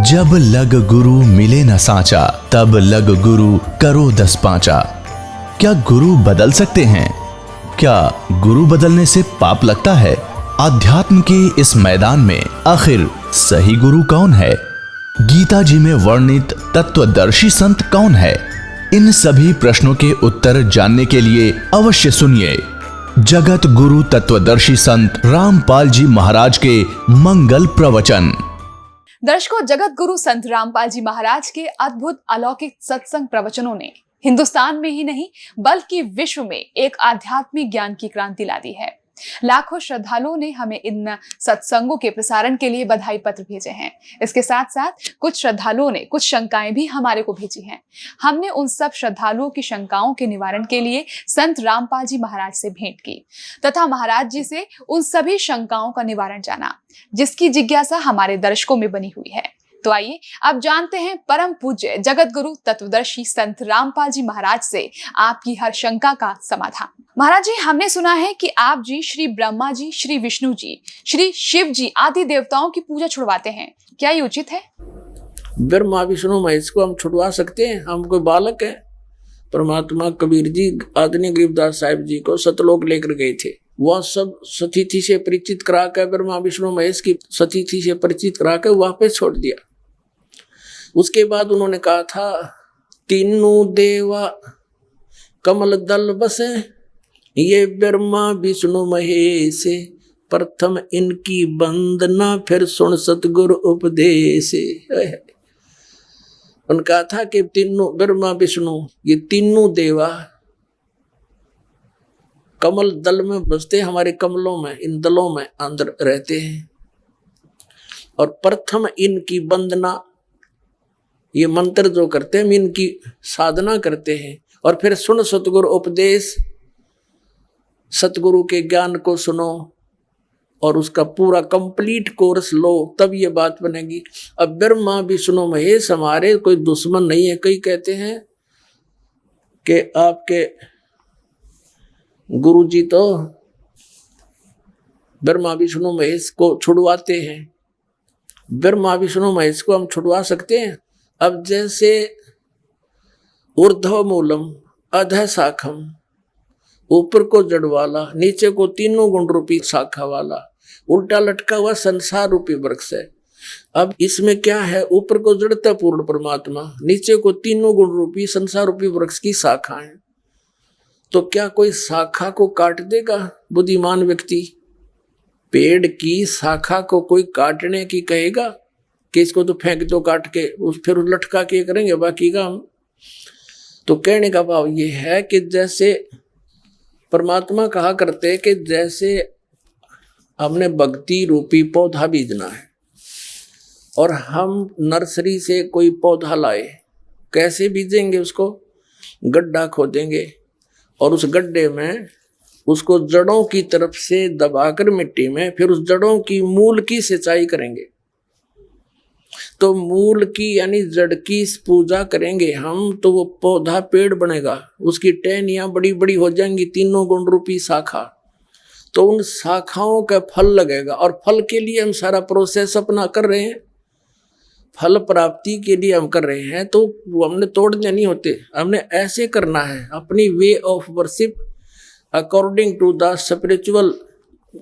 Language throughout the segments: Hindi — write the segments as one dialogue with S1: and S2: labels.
S1: जब लग गुरु मिले न साचा, तब लग गुरु करो 10 पांचा। क्या गुरु बदल सकते हैं? क्या गुरु बदलने से पाप लगता है? अध्यात्म के इस मैदान में आखिर सही गुरु कौन है? गीता जी में वर्णित तत्वदर्शी संत कौन है? इन सभी प्रश्नों के उत्तर जानने के लिए अवश्य सुनिए जगत गुरु तत्वदर्शी संत रामपाल जी महाराज के मंगल प्रवचन।
S2: दर्शकों, जगत गुरु संत रामपाल जी महाराज के अद्भुत अलौकिक सत्संग प्रवचनों ने हिंदुस्तान में ही नहीं बल्कि विश्व में एक आध्यात्मिक ज्ञान की क्रांति ला दी है। लाखों श्रद्धालुओं ने हमें इन सत्संगों के प्रसारण के लिए बधाई पत्र भेजे हैं। इसके साथ साथ कुछ श्रद्धालुओं ने कुछ शंकाएं भी हमारे को भेजी हैं। हमने उन सब श्रद्धालुओं की शंकाओं के निवारण के लिए संत रामपाल जी महाराज से भेंट की तथा महाराज जी से उन सभी शंकाओं का निवारण जाना, जिसकी जिज्ञासा हमारे दर्शकों में बनी हुई है। तो आइए अब जानते हैं परम पूज्य जगत गुरु तत्वदर्शी संत रामपाल जी महाराज से आपकी हर शंका का समाधान। महाराज जी, हमने सुना है कि आप जी श्री ब्रह्मा जी, श्री विष्णु जी, श्री शिव जी आदि देवताओं की पूजा छुड़वाते हैं, क्या ये उचित है?
S3: ब्रह्मा विष्णु महेश को हम छुड़वा सकते हैं? हम कोई बालक है? परमात्मा कबीर जी आदरणीय गरीबदास साहिब जी को सतलोक लेकर गए थे। वह सब सतीथि से परिचित करा कर, ब्रह्मा विष्णु महेश की सतीथि से परिचित करा कर वहां पे छोड़ दिया। उसके बाद उन्होंने कहा था, तीनों देवा कमल दल बसे, ये ब्रह्मा विष्णु महेश, प्रथम इनकी वंदना फिर सुन सतगुरु उपदेश। उनका था कि तीनों ब्रह्मा विष्णु ये तीनों देवा कमल दल में बसते, हमारे कमलों में, इन दलों में अंदर रहते हैं। और प्रथम इनकी वंदना, ये मंत्र जो करते हैं इनकी साधना करते हैं। और फिर सुन सतगुरु उपदेश, सतगुरु के ज्ञान को सुनो और उसका पूरा कंप्लीट कोर्स लो, तब ये बात बनेगी। अब ब्रह्मा विष्णु महेश हमारे कोई दुश्मन नहीं है। कई कहते हैं कि आपके गुरु जी तो ब्रह्मा विष्णु महेश को छुड़वाते हैं। ब्रह्मा विष्णु महेश को हम छुड़वा सकते हैं? अब जैसे ऊर्ध्व मूलम अधः शाखम, ऊपर को जड़ वाला, नीचे को तीनों गुण रूपी शाखा वाला, उल्टा लटका हुआ संसार रूपी वृक्ष है। अब इसमें क्या है? ऊपर को जड़ता पूर्ण परमात्मा, नीचे को तीनों गुण रूपी संसार रूपी वृक्ष की शाखा है। तो क्या कोई शाखा को काट देगा बुद्धिमान व्यक्ति? पेड़ की शाखा को कोई काटने की कहेगा कि इसको तो फेंक दो काट के, फिर लटका के करेंगे बाकी का हम? तो कहने का भाव ये है कि जैसे परमात्मा कहा करते कि जैसे हमने भक्ति रूपी पौधा बीजना है और हम नर्सरी से कोई पौधा लाए, कैसे बीजेंगे? उसको गड्ढा खोदेंगे और उस गड्ढे में उसको जड़ों की तरफ से दबाकर मिट्टी में, फिर उस जड़ों की मूल की सिंचाई करेंगे। तो मूल की यानी जड़ की पूजा करेंगे हम, तो वो पौधा पेड़ बनेगा, उसकी टहनियां बड़ी बड़ी हो जाएंगी, तीनों गुण रूपी शाखा। तो उन शाखाओं का फल लगेगा और फल के लिए हम सारा प्रोसेस अपना कर रहे हैं, फल प्राप्ति के लिए हम कर रहे हैं। तो वो हमने तोड़ने नहीं होते, हमने ऐसे करना है, अपनी way of worship according to the spiritual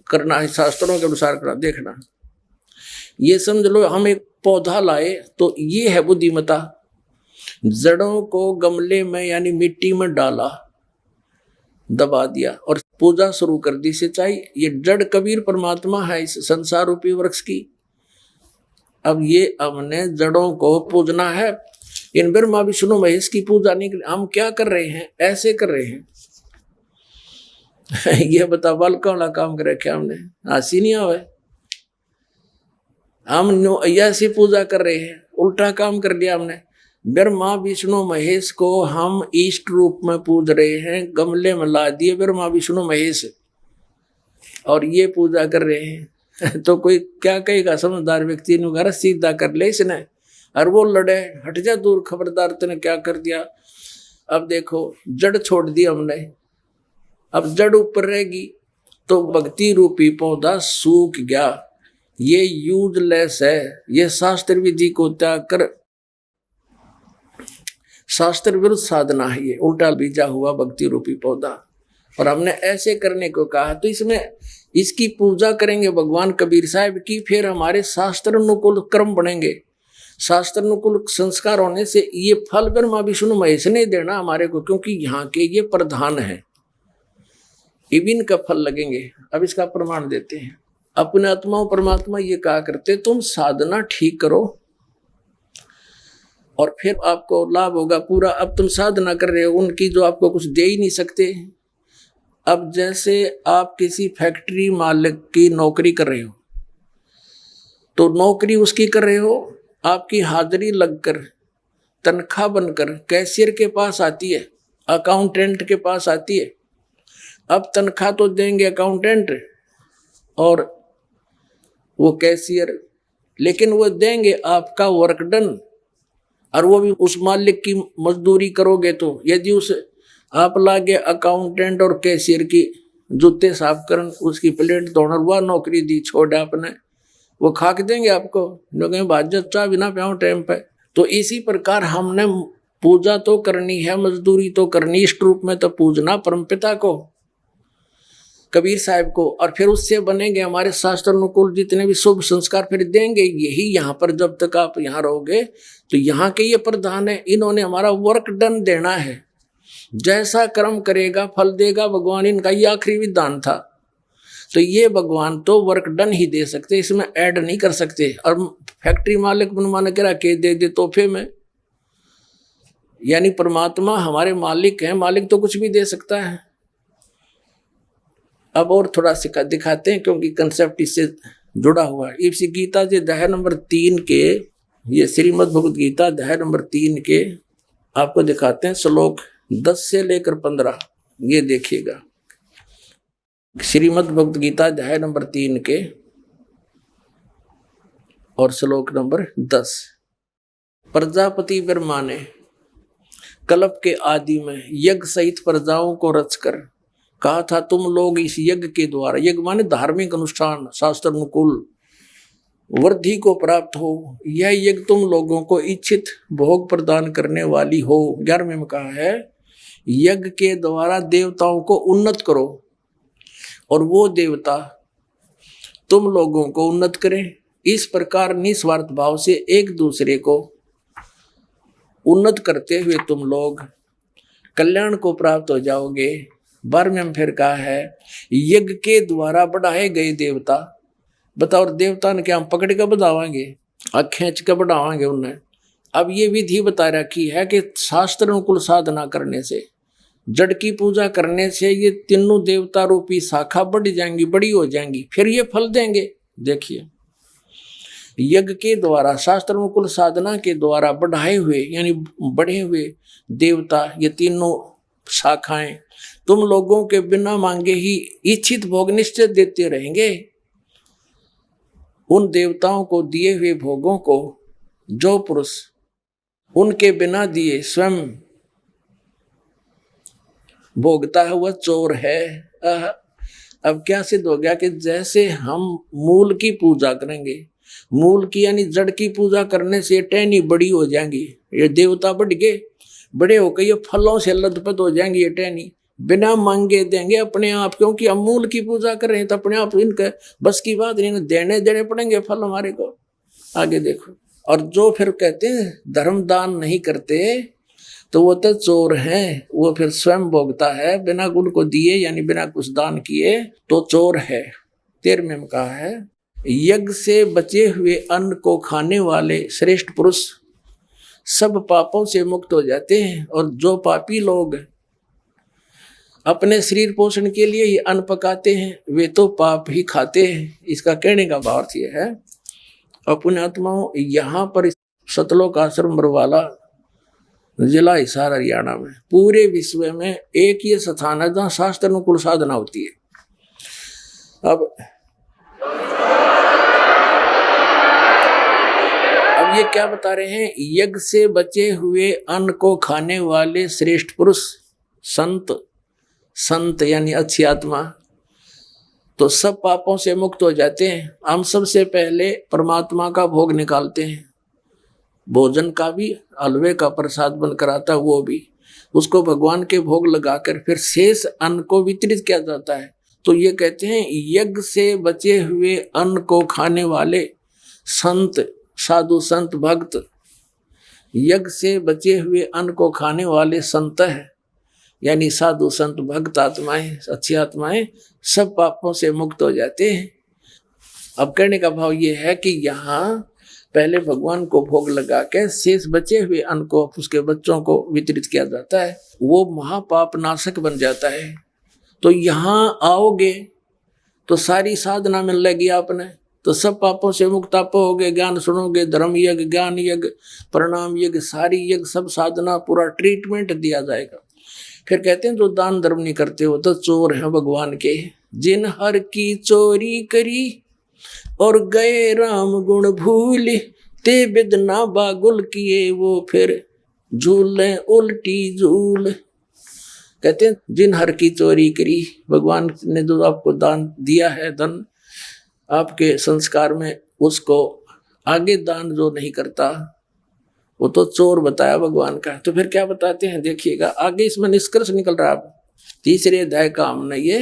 S3: करना है, शास्त्रों के अनुसार करना। देखना, ये समझ लो हम एक पौधा लाए तो ये है बुद्धिमता। जड़ों को गमले में यानी मिट्टी में डाला, दबा दिया और पूजा शुरू कर दी, सिंचाई। ये जड़ कबीर परमात्मा है इस संसार रूपी वृक्ष की। अब ये हमने जड़ों को पूजना है, इन ब्रह्मा विष्णु महेश की पूजा नहीं कर। हम क्या कर रहे हैं? ऐसे कर रहे हैं। ये बता, बालका वाला काम कर रखे हमने, हंसी नहीं आवे। हम ऐसी पूजा कर रहे हैं, उल्टा काम कर लिया हमने। ब्रह्मा विष्णु महेश को हम इष्ट रूप में पूज रहे हैं, गमले में ला दिए ब्रह्मा विष्णु महेश और ये पूजा कर रहे हैं। तो कोई क्या कहेगा? समझदार व्यक्ति ने घर सीधा कर ले इसने, और वो लड़े, हट जा दूर, खबरदार तूने क्या कर दिया। अब देखो, जड़ छोड़ दी हमने, अब जड़ ऊपर रहेगी तो भक्ति रूपी पौधा सूख गया। ये यूजलेस है। ये शास्त्र विधि को त्याग कर शास्त्र विरुद्ध साधना है, ये उल्टा बीजा हुआ भक्ति रूपी पौधा। और हमने ऐसे करने को कहा, तो इसमें इसकी पूजा करेंगे भगवान कबीर साहब की, फिर हमारे शास्त्र अनुकूल कर्म बनेंगे। शास्त्र अनुकूल संस्कार होने से ये फल ब्रह्मा विष्णु महेश ने देना हमारे को, क्योंकि यहाँ के ये प्रधान है, इबिन का फल लगेंगे। अब इसका प्रमाण देते हैं। अपने आत्माओं परमात्मा ये कहा करते, तुम साधना ठीक करो और फिर आपको लाभ होगा पूरा। अब तुम साधना कर रहे हो उनकी जो आपको कुछ दे ही नहीं सकते। अब जैसे आप किसी फैक्ट्री मालिक की नौकरी कर रहे हो, तो नौकरी उसकी कर रहे हो, आपकी हाजिरी लगकर तनख्वाह बनकर कैशियर के पास आती है, अकाउंटेंट के पास आती है। अब तनख्वाह तो देंगे अकाउंटेंट और वो कैशियर, लेकिन वो देंगे आपका वर्क डन, और वो भी उस मालिक की मजदूरी करोगे। तो यदि उस आप लागे अकाउंटेंट और कैशियर की जूते साफ करन, उसकी प्लेट धोना, वह नौकरी दी छोड़ आपने, वो खाक देंगे आपको, कहें बाजत चाह बिना प्याओ टाइम पे। तो इसी प्रकार हमने पूजा तो करनी है, मजदूरी तो करनी, इष्ट रूप में तो पूजना परमपिता को, कबीर साहब को, और फिर उससे बनेंगे हमारे शास्त्र अनुकूल जितने भी शुभ संस्कार फिर देंगे। यही यहाँ पर जब तक आप यहाँ रहोगे तो यहाँ के ये प्रधान है, इन्होंने हमारा वर्क डन देना है। जैसा कर्म करेगा फल देगा भगवान, इनका ये आखिरी विधान था। तो ये भगवान तो वर्क डन ही दे सकते, इसमें ऐड नहीं कर सकते। और फैक्ट्री मालिक बनवाने के रखे दे दे तोहफे में, यानी परमात्मा हमारे मालिक हैं, मालिक तो कुछ भी दे सकता है। अब और थोड़ा सा दिखाते हैं, क्योंकि कंसेप्ट इससे जुड़ा हुआ है। इसी गीता जी अध्याय नंबर 3 के, ये श्रीमद् भगवद गीता अध्याय नंबर 3 के आपको दिखाते हैं, श्लोक 10 से लेकर 15। ये देखिएगा, श्रीमद् भगवद गीता अध्याय नंबर 3 के और श्लोक नंबर 10। प्रजापति ब्रह्मा ने कल्प के आदि में यज्ञ सहित प्रजाओं को रचकर कहा था, तुम लोग इस यज्ञ के द्वारा, यज्ञ माने धार्मिक अनुष्ठान, शास्त्र अनुकूल वृद्धि को प्राप्त हो। यह यज्ञ तुम लोगों को इच्छित भोग प्रदान करने वाली हो। 11वें में कहा है, यज्ञ के द्वारा देवताओं को उन्नत करो और वो देवता तुम लोगों को उन्नत करें। इस प्रकार निस्वार्थ भाव से एक दूसरे को उन्नत करते हुए तुम लोग कल्याण को प्राप्त हो जाओगे। 12वें में फिर कहा है, यज्ञ के द्वारा बढ़ाए गए देवता, बताओ देवता ने क्या हम पकड़ कर बढ़ावाएंगे, खींच कर बढ़ावाएंगे उन्हें। अब ये विधि बता रखी है कि शास्त्र अनुकूल साधना करने से, जड़ की पूजा करने से ये तीनों देवता रूपी शाखा बढ़ जाएंगी, बड़ी हो जाएंगी, फिर ये फल देंगे। देखिए, यज्ञ के द्वारा, शास्त्र अनुकूल साधना के द्वारा बढ़ाए हुए यानी बढ़े हुए देवता, ये तीनों शाखाएं तुम लोगों के बिना मांगे ही इच्छित भोग निश्चित देते रहेंगे। उन देवताओं को दिए हुए भोगों को जो पुरुष उनके बिना दिए स्वयं भोगता है वह चोर है। अब क्या सिद्ध हो गया कि जैसे हम मूल की पूजा करेंगे, मूल की यानी जड़ की पूजा करने से टहनी बड़ी हो जाएंगी, ये देवता बढ़ गए, बड़े होकर ये फलों से लथपथ हो जाएंगे, ये टहनी बिना मांगे देंगे अपने आप, क्योंकि हम मूल की पूजा कर रहे हैं तो अपने आप इनका बस की बात नहीं, देने पड़ेंगे फल हमारे को। आगे देखो, और जो फिर कहते हैं धर्म दान नहीं करते तो वो तो चोर हैं, वो फिर स्वयं भोगता है बिना उनको दिए यानी बिना कुछ दान किए तो चोर है। 13वें में कहा है, यज्ञ से बचे हुए अन्न को खाने वाले श्रेष्ठ पुरुष सब पापों से मुक्त हो जाते हैं, और जो पापी लोग अपने शरीर पोषण के लिए ही अन्न पकाते हैं वे तो पाप ही खाते हैं। इसका कहने का भाव ये है, अपने आत्माओं, यहाँ पर सतलोक आश्रम बरवाला जिला हिसार हरियाणा में पूरे विश्व में एक ये स्थान है जहाँ शास्त्र अनुकूल साधना होती है। अब ये क्या बता रहे हैं, यज्ञ से बचे हुए अन्न को खाने वाले श्रेष्ठ पुरुष संत यानी अच्छी आत्मा तो सब पापों से मुक्त हो जाते हैं। हम सबसे पहले परमात्मा का भोग निकालते हैं, भोजन का भी, हलवे का प्रसाद बनकर आता है वो भी, उसको भगवान के भोग लगाकर फिर शेष अन्न को वितरित किया जाता है। तो ये कहते हैं यज्ञ से बचे हुए अन्न को खाने वाले संत, साधु संत भक्त, यज्ञ से बचे हुए अन्न को खाने वाले संत है, यानी साधु संत भक्त आत्माएं, अच्छी आत्माएं सब पापों से मुक्त हो जाते हैं। अब कहने का भाव ये है कि यहाँ पहले भगवान को भोग लगा के शेष बचे हुए अन्न को उसके बच्चों को वितरित किया जाता है, वो महापाप नाशक बन जाता है। तो यहाँ आओगे तो सारी साधना मिल लेगी आपने, तो सब पापों से मुक्त आप होगे। ज्ञान सुनोगे, धर्म यज्ञ, ज्ञान यज्ञ, प्रणाम यज्ञ, सारी यज्ञ, सब साधना, पूरा ट्रीटमेंट दिया जाएगा। फिर कहते हैं जो दान धर्म नहीं करते हो तो चोर हैं भगवान के। जिन हर की चोरी करी और गए राम गुण भूल, ते बिदना बागुल किए वो फिर झूलें उल्टी झूल। कहते हैं जिन हर की चोरी करी, भगवान ने जो आपको दान दिया है, धन आपके संस्कार में, उसको आगे दान जो नहीं करता वो तो चोर बताया भगवान का। तो फिर क्या बताते हैं देखिएगा आगे, इसमें निष्कर्ष निकल रहा है। तीसरे अध्याय का हमने ये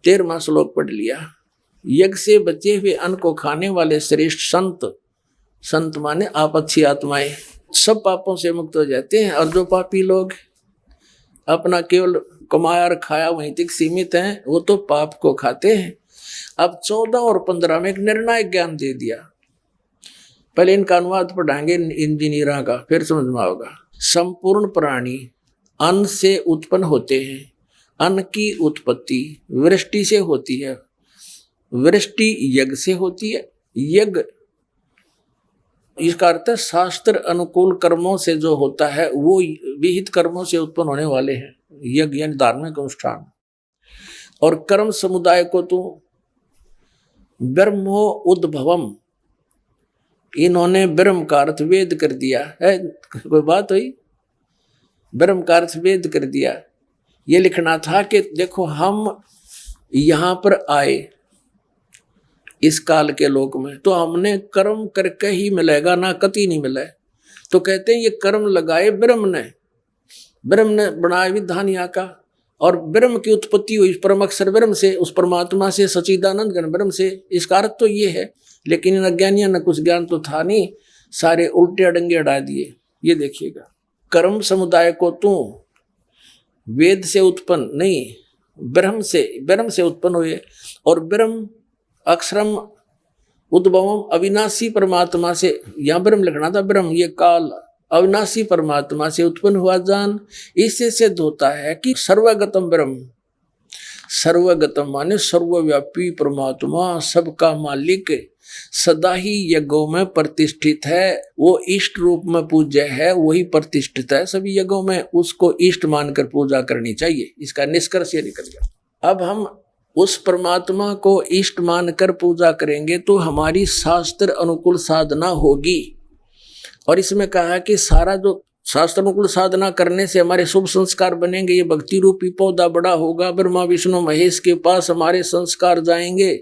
S3: 13वां श्लोक पढ़ लिया। यज्ञ से बचे हुए अन्न को खाने वाले श्रेष्ठ संत, संत माने आप अच्छी आत्माएं, सब पापों से मुक्त हो जाते हैं। और जो पापी लोग अपना केवल कमाया और खाया वहीं तक सीमित हैं, वो तो पाप को खाते हैं। अब 14 और 15 में एक निर्णायक ज्ञान दे दिया। पहले इनका अनुवाद पढ़ाएंगे इंजीनियरों का, फिर समझ में आएगा। संपूर्ण प्राणी अन्न से उत्पन्न होते हैं। अन्न की उत्पत्ति वृष्टि से होती है, वृष्टि यज्ञ से होती है। यज्ञ इसका अर्थ है शास्त्र अनुकूल कर्मों से जो होता है वो विहित कर्मों से उत्पन्न होने वाले हैं, यज्ञ यानी धार्मिक अनुष्ठान। और कर्म समुदाय को तो ब्रह्मो उद्भवम, इन्होंने ब्रह्म का अर्थ वेद कर दिया है। कोई बात हुई? ब्रह्म का अर्थ वेद कर दिया। ये लिखना था कि देखो हम यहाँ पर आए इस काल के लोक में, तो हमने कर्म करके ही मिलेगा, ना कति नहीं मिला। तो कहते हैं ये कर्म लगाए ब्रह्म ने बनाया विधान यहाँ का, और ब्रह्म की उत्पत्ति हुई परम अक्षर ब्रह्म से, उस परमात्मा से, सच्चिदानंद घन ब्रह्म से। इसका अर्थ तो ये है, लेकिन इन अज्ञानियों ने कुछ ज्ञान तो था नहीं, सारे उल्टे अडंगे अड़ा दिए। ये देखिएगा, कर्म समुदाय को तू वेद से उत्पन्न नहीं, ब्रह्म से उत्पन्न हुए। और ब्रह्म अक्षरम उद्भवम, अविनाशी परमात्मा से, यहाँ ब्रह्म लिखना था, ब्रह्म ये काल अविनाशी परमात्मा से उत्पन्न हुआ जान। इससे सिद्ध होता है कि सर्वगतम ब्रह्म, सर्वगतम माने सर्वव्यापी परमात्मा, सबका मालिक, सदा ही यज्ञों में प्रतिष्ठित है। वो इष्ट रूप में पूज्य है, वही प्रतिष्ठित है सभी यज्ञों में, उसको इष्ट मानकर पूजा करनी चाहिए। इसका निष्कर्ष ये निकल गया। अब हम उस परमात्मा को इष्ट मानकर पूजा करेंगे तो हमारी शास्त्र अनुकूल साधना होगी। और इसमें कहा कि सारा जो शास्त्र अनुकूल साधना करने से हमारे शुभ संस्कार बनेंगे। ये भक्ति रूपी पौधा बड़ा होगा, ब्रह्मा विष्णु महेश के पास हमारे संस्कार जाएंगे,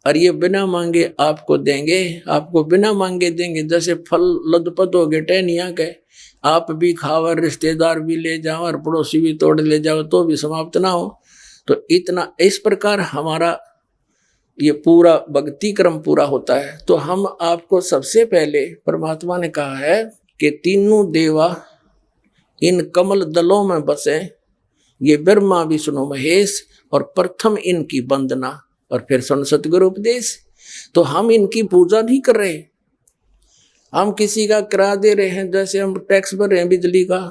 S3: और ये बिना मांगे आपको देंगे, आपको बिना मांगे देंगे। जैसे फल लदपत हो गए टहनिया के, आप भी खाओ, रिश्तेदार भी ले जाओ, और पड़ोसी भी तोड़ ले जाओ तो भी समाप्त ना हो। तो इतना इस प्रकार हमारा ये पूरा भक्ति क्रम पूरा होता है। तो हम आपको सबसे पहले परमात्मा ने कहा है कि तीनों देवा इन कमल दलों में बसे, ये ब्रह्मा विष्णु महेश, और प्रथम इनकी वंदना और फिर सतगुरु उपदेश। तो हम इनकी पूजा नहीं कर रहे, हम किसी का किराया दे रहे हैं। जैसे हम टैक्स भर रहे हैं बिजली का,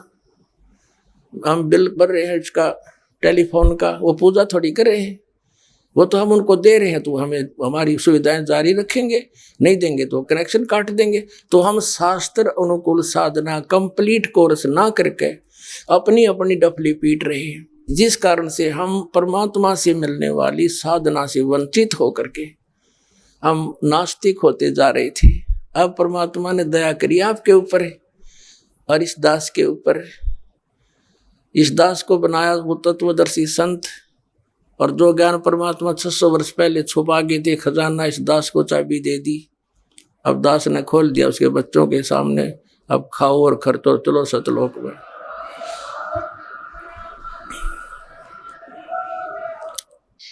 S3: हम बिल भर रहे हैं इसका, टेलीफोन का, वो पूजा थोड़ी कर रहे हैं, वो तो हम उनको दे रहे हैं। तो हमें हमारी सुविधाएं जारी रखेंगे, नहीं देंगे तो कनेक्शन काट देंगे। तो हम शास्त्र अनुकूल साधना कंप्लीट कोर्स ना करके अपनी अपनी डफली पीट रहे हैं, जिस कारण से हम परमात्मा से मिलने वाली साधना से वंचित होकर के हम नास्तिक होते जा रहे थे। अब परमात्मा ने दया करी आपके ऊपर और इस दास के ऊपर। इस दास को बनाया वो तत्वदर्शी संत, और जो ज्ञान परमात्मा 600 वर्ष पहले छुपा के थे खजाना, इस दास को चाबी दे दी। अब दास ने खोल दिया उसके बच्चों के सामने, अब खाओ और खर्चो, चलो सतलोक में।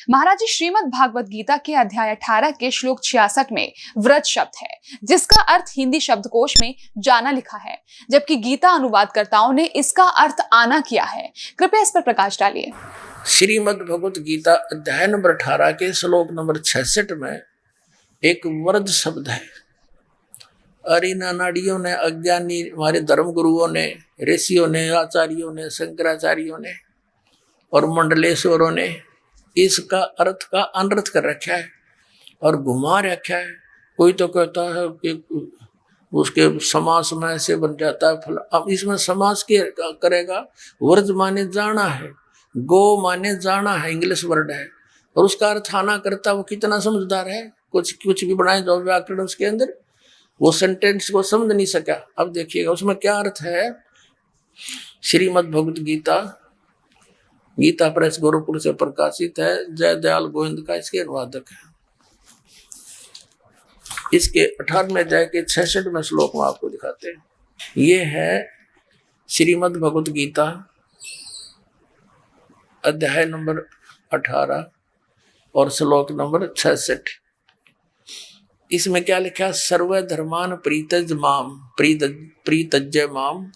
S2: महाराज जी, श्रीमद् भागवत गीता के अध्याय 18 के श्लोक 66 में व्रत शब्द है, जिसका अर्थ हिंदी शब्दकोश में जाना लिखा है, जबकि गीता अनुवादकर्ताओं ने इसका अर्थ आना किया है। कृपया इस पर प्रकाश डालिए।
S3: श्रीमद् भगवत गीता अध्याय नंबर 18 के श्लोक नंबर 66 में एक व्रत शब्द है। और इन अनाड़ियों ने, अज्ञानी हमारे धर्म गुरुओं ने, ऋषियों ने, आचार्यों ने, शंकराचार्यों ने और मंडलेश्वरों ने इसका अर्थ का अनर्थ कर रखा है और घुमा रखा है। कोई तो कहता है कि उसके समास में ऐसे बन जाता है फल। अब इसमें समास के करेगा, व्रज माने जाना है, गो माने जाना है, इंग्लिश वर्ड है, और उसका अर्थ आना करता। वो कितना समझदार है, कुछ भी बनाए जो व्याकरण उसके अंदर, वो सेंटेंस को समझ नहीं सका। अब देखिएगा उसमें क्या अर्थ है। श्रीमद् भगवत गीता, गीता प्रेस गोरखपुर से प्रकाशित है, जय दयाल गोविंद का इसके अनुवादक है। इसके 18वें अध्याय के 66वें श्लोक में आपको दिखाते हैं। ये है श्रीमद् भगवत गीता अध्याय नंबर 18 और श्लोक नंबर 66। इसमें क्या लिखा है? सर्व धर्मान प्रीतज्य माम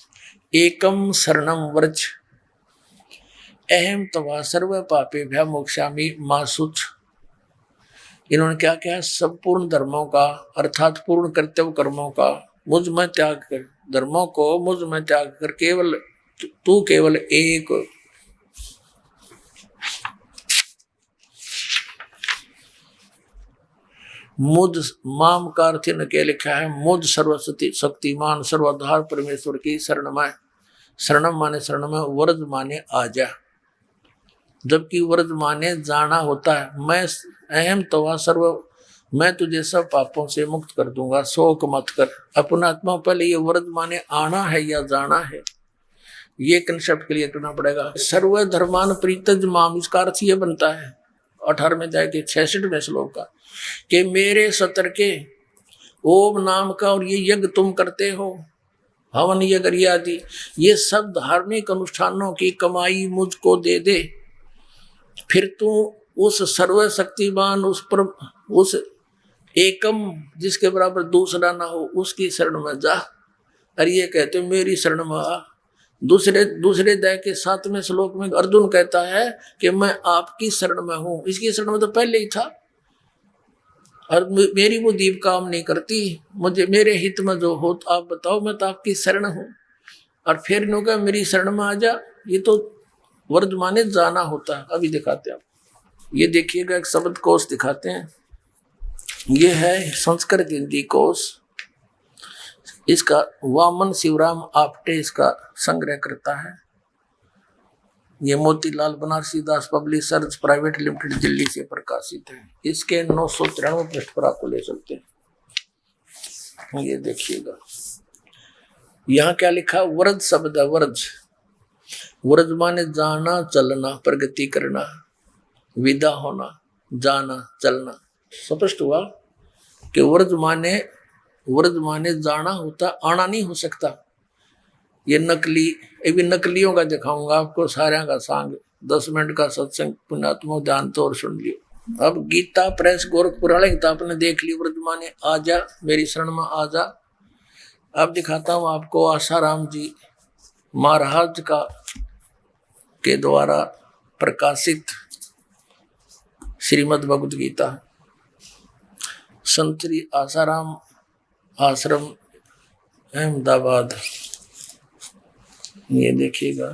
S3: एकम शरणम व्रज अहम तवा सर्व पापे भ्य मोक्षामि मां शुच। इन्होंने क्या कहा? संपूर्ण धर्मों का अर्थात पूर्ण कर्तव्य कर्मों का मुझ में त्याग कर, धर्मों को मुझ में त्याग कर केवल तू केवल एक मुझ माम का अर्थ ने क्या लिखा है? मुझ सर्वशक्ति शक्तिमान सर्वाधार परमेश्वर की शरण में, शरणम माने शरण में, व्रज माने आजा, जबकि व्रज माने जाना होता है। मैं अहम तवा सर्व, मैं तुझे सब पापों से मुक्त कर दूंगा, शोक मत कर। अपना आत्मा पहले ये व्रज माने आना है या जाना है, ये कंसेप्ट क्लियर करना पड़ेगा। सर्व धर्मान प्रीतज माम, इसका अर्थ ये बनता है 18वें अध्याय के 66वें श्लोक का कि मेरे सतर के ओम नाम का और ये यज्ञ तुम करते हो, हवन यज्ञ आदि, ये सब धार्मिक अनुष्ठानों की कमाई मुझको दे दे, फिर तू उस सर्वशक्तिमान, उस एकम जिसके बराबर दूसरा ना हो, उसकी शरण में जा। और ये कहते मेरी शरण में आ। दूसरे अध्याय के 7वें श्लोक में अर्जुन कहता है कि मैं आपकी शरण में हूं। इसकी शरण में तो पहले ही था और मेरी वो दीप काम नहीं करती, मुझे मेरे हित में जो हो आप बताओ, मैं तो आपकी शरण हूं। और फिर इन्हों का मेरी शरण में आ जा, ये तो वर्ज माने जाना होता है। अभी दिखाते हैं आप, ये देखिएगा एक शब्द कोश दिखाते हैं। ये है संस्कृत हिंदी कोश, इसका वामन शिवराम आपटे इसका संग्रह करता है। ये मोतीलाल बनारसी दास पब्लिशर्स प्राइवेट लिमिटेड दिल्ली से प्रकाशित है। इसके 993 पृष्ठ पर आपको ले चलते हैं। ये देखिएगा यहाँ क्या लिखा? व्रज शब्द है, व्रज, व्रज माने जाना चलना, प्रगति करना, विदा होना, जाना चलना। स्पष्ट हुआ कि व्रज माने जाना होता, आना नहीं हो सकता। ये नकली, अभी नकलियों का दिखाऊंगा आपको, सारे का सांग 10 मिनट का सत्संग पुण्यात्मा ध्यान तो और सुन लियो। अब गीता प्रेस गोरखपुर वाले गीता आपने देख ली, व्रज माने आजा, मेरी शरण में आजा। अब दिखाता हूं आपको आसाराम जी महाराज का के द्वारा प्रकाशित श्रीमद् भगवत गीता, संत श्री आसाराम आश्रम अहमदाबाद। ये देखिएगा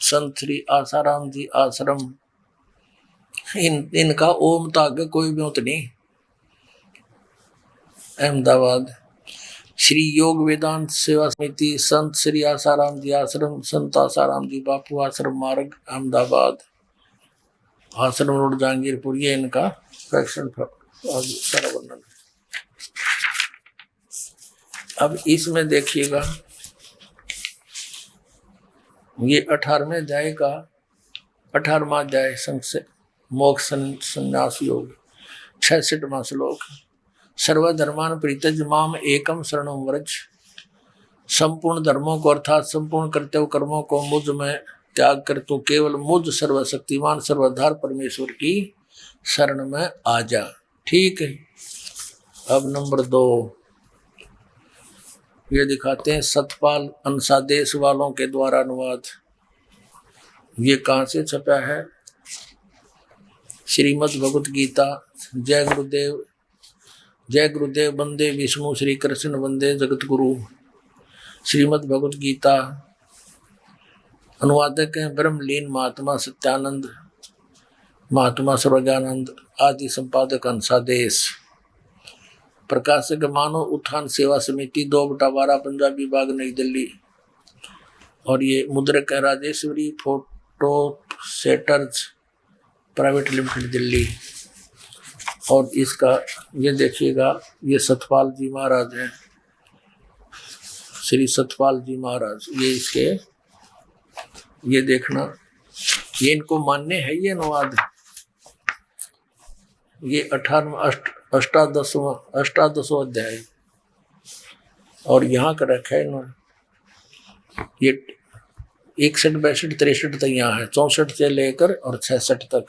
S3: संत श्री आसाराम जी आश्रम, इनका ओम ताग कोई ब्योत नहीं, अहमदाबाद। श्री योग वेदांत सेवा समिति संत श्री आसाराम जी आश्रम, संत आसाराम जी बापू आश्रम मार्ग अहमदाबाद, आश्रम रोड जहांगीरपुर। ये इनका फैक्शन सारा वर्णन। अब इसमें देखिएगा ये 18वें अध्याय का 18वां अध्याय संक्षेप मोक्ष संन्यास योग 66वां श्लोक। सर्वधर्मान परित्यज माम एकम शरणं व्रज। संपूर्ण धर्मों को अर्थात संपूर्ण कर्तव्य कर्मों को मुझ में त्याग कर तू केवल मुझ सर्वशक्तिमान सर्वाधार परमेश्वर की शरण में आ जा। ठीक है। अब नंबर 2 ये दिखाते हैं सतपाल अंशादेश वालों के द्वारा अनुवाद। ये कहाँ से छपा है? श्रीमद् भगवत गीता। जय गुरुदेव वंदे विष्णु श्री कृष्ण वंदे जगत गुरु। श्रीमद् भगवत गीता अनुवादक हैं ब्रह्मलीन महात्मा सत्यानंद, महात्मा सर्वज्ञानंद आदि संपादक अंशादेश। प्रकाशक मानव उत्थान सेवा समिति 2/12 पंजाब विभाग नई दिल्ली। और ये मुद्रक है Rajeshwari photo setters private limited Delhi. और इसका ये देखिएगा, ये सतपाल जी महाराज हैं, श्री सतपाल जी महाराज। ये इसके ये देखना, ये इनको मान्य है ये अनुवाद। ये 18वां अध्याय और यहाँ का रखा है इन्होंने। ये 61, 62, 63 तक यहाँ है, 64 से लेकर और 66 तक।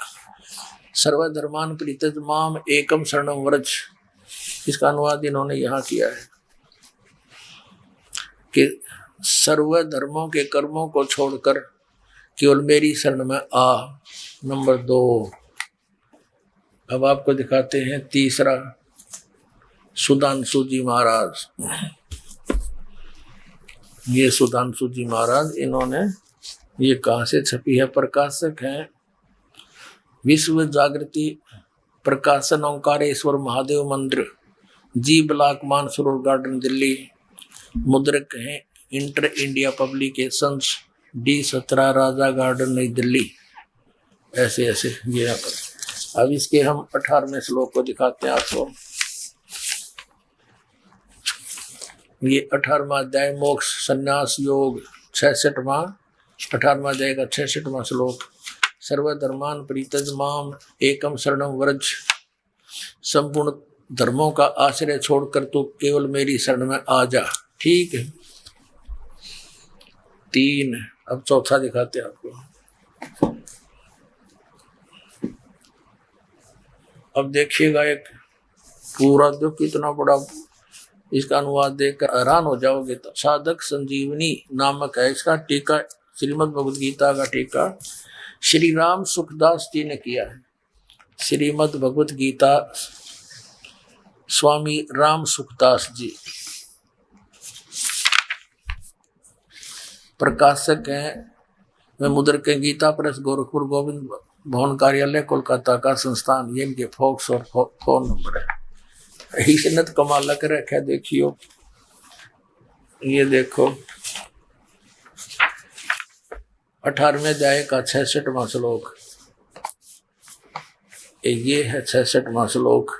S3: सर्वधर्मान परित्यज माम एकम शरणं व्रज, इसका अनुवाद इन्होंने यहाँ किया है कि सर्व धर्मों के कर्मों को छोड़कर केवल मेरी शरण में आ। नंबर 2। अब आपको दिखाते हैं तीसरा, सुधांशु जी महाराज। ये सुधांशु जी महाराज, इन्होंने ये कहाँ से छपी है? प्रकाशक हैं विश्व जागृति प्रकाशन ओंकारेश्वर महादेव मंदिर, जी ब्लॉक मानसरोवर गार्डन दिल्ली। मुद्रक हैं इंटर इंडिया पब्लिकेशंस, D17 राजा गार्डन नई दिल्ली। ऐसे ऐसे ये यहाँ पर। अब इसके हम 18वें श्लोक को दिखाते हैं आपको। ये 18वां अध्याय मोक्ष संन्यास योग 66वां 18वां अध्याय का 66वां श्लोक। सर्वधर्मान परित्यज माम एकम शरणं व्रज। संपूर्ण धर्मों का आश्रय छोड़कर तू केवल मेरी शरण में आ जा। ठीक है। 3। अब चौथा दिखाते हैं आपको। अब देखिएगा, एक पूरा जो कितना बड़ा, इसका अनुवाद देखकर हैरान हो जाओगे। तो साधक संजीवनी नामक है इसका टीका, श्रीमद् भगवद गीता का टीका श्री राम सुखदास जी ने किया है। श्रीमद् भगवद गीता स्वामी राम सुखदास जी। प्रकाशक हैं वे मुद्रक के गीता प्रेस गोरखपुर गोविंद भवन कार्यालय कोलकाता का संस्थान। ये इनके फॉक्स और फोन नंबर है। इसने तो कमाल कर रखा है। देखियो, ये देखो 18वें अध्याय का 66वां श्लोक। ये है 66वां श्लोक।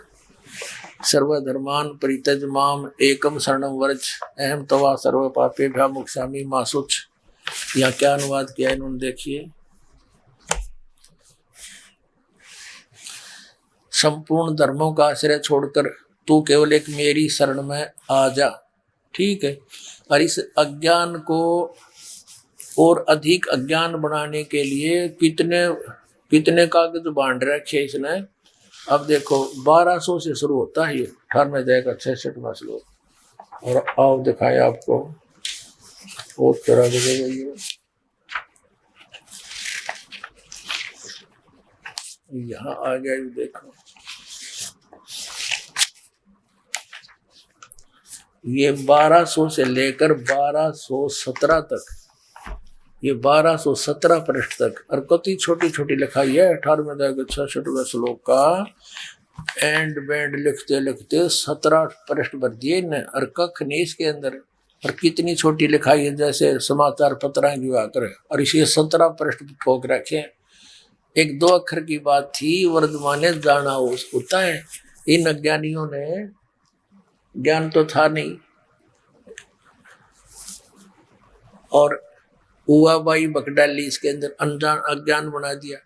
S3: सर्वधर्मान परित्यज माम एकम शरणं व्रज अहम तवा सर्व पापेभ्यः मोक्षामि मा शुच। यहाँ क्या अनुवाद किया इन्होंने, देखिए। संपूर्ण धर्मों का आश्रय छोड़कर तू केवल एक मेरी शरण में आ जा। ठीक है। और इस अज्ञान को और अधिक अज्ञान बनाने के लिए कितने कागज बांध रखे इसने। अब देखो 1200 से शुरू होता है ये 18वें अध्याय का 66वां श्लोक। और आओ दिखाए आपको और तरह के यहाँ आ गया। ये देखो, ये 1200 से लेकर 1217 तक, ये 1217 पृष्ठ तक। और कति छोटी छोटी लिखाई है 18वें अध्याय के 66वें श्लोक का। एंड बैंड लिखते लिखते 17 पृष्ठ भर दिए ने। और कख नहीं इसके अंदर। और कितनी छोटी लिखाई है, जैसे समाचार पत्र की बात करें। और इसे 17 पृष्ठ ठोक रखे। 1-2 अक्षर की बात थी, वर्धमाने जाना होता है। इन अज्ञानियों ने, ज्ञान तो था नहीं, और हुआ बाई बक डाली इसके अंदर, अनजान अज्ञान बना दिया।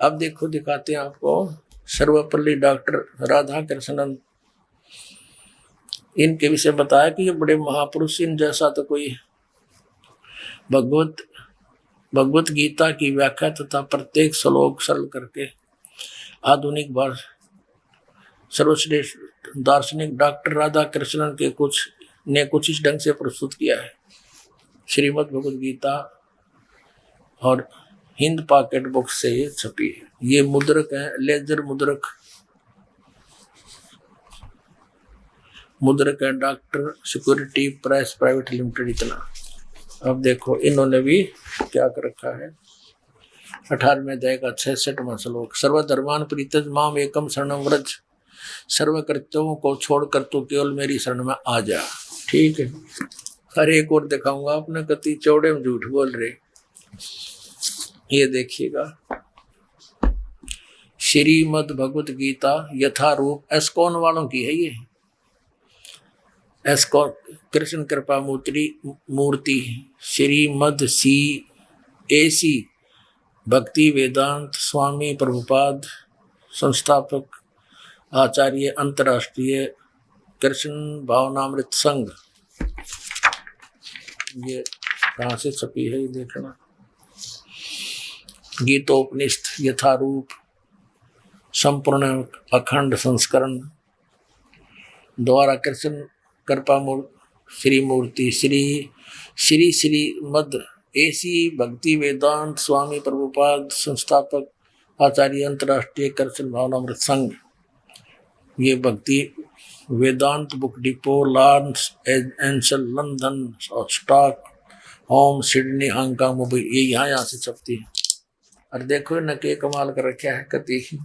S3: अब देखो दिखाते हैं आपको सर्वपल्ली डॉक्टर राधा कृष्णन, इनके विषय बताया कि ये बड़े महापुरुष, इन जैसा तो कोई भगवत गीता की व्याख्या तथा प्रत्येक श्लोक सरल करके आधुनिक भाषा सर्वश्रेष्ठ दार्शनिक डॉक्टर राधा कृष्णन के कुछ इस ढंग से प्रस्तुत किया है। श्रीमद् भगवद गीता और हिंद पॉकेट बुक से ये छपी है। ये मुद्रक है, लेजर मुद्रक है, doctor security press private limited, इतना। अब देखो इन्होंने भी क्या कर रखा है, 18वें अध्याय का 66वां श्लोक, सर्वधर्मान परित्यज माम एकम शरणम व्रज, सर्व कर्तव्यों को छोड़कर तो केवल मेरी शरण में आ जा। ठीक है, हर एक और दिखाऊंगा, आपने कति चौड़े में झूठ बोल रहे। ये देखिएगा श्रीमद् भगवत गीता यथारूप, एस्कॉन वालों की है ये, एस्कॉन कृष्ण कृपा मूर्ति श्रीमद् CAC भक्ति वेदांत स्वामी प्रभुपाद संस्थापक आचार्य अंतर्राष्ट्रीय कृष्ण भावनामृत संघ। ये कहाँ से छपी है ये देखना। गीतोपनिषद यथारूप संपूर्ण अखंड संस्करण द्वारा कृष्ण कृपा श्री मूर्ति श्री मद AC भक्ति वेदांत स्वामी प्रभुपाद संस्थापक आचार्य अंतर्राष्ट्रीय कृष्ण भावनामृत संघ। ये Bhakti Vedanta book depot, Los Angeles London, Stockholm Sydney Hong Kong Mumbai, ये यहाँ से छपती है। और देखो न के कमाल कर रखा है कति।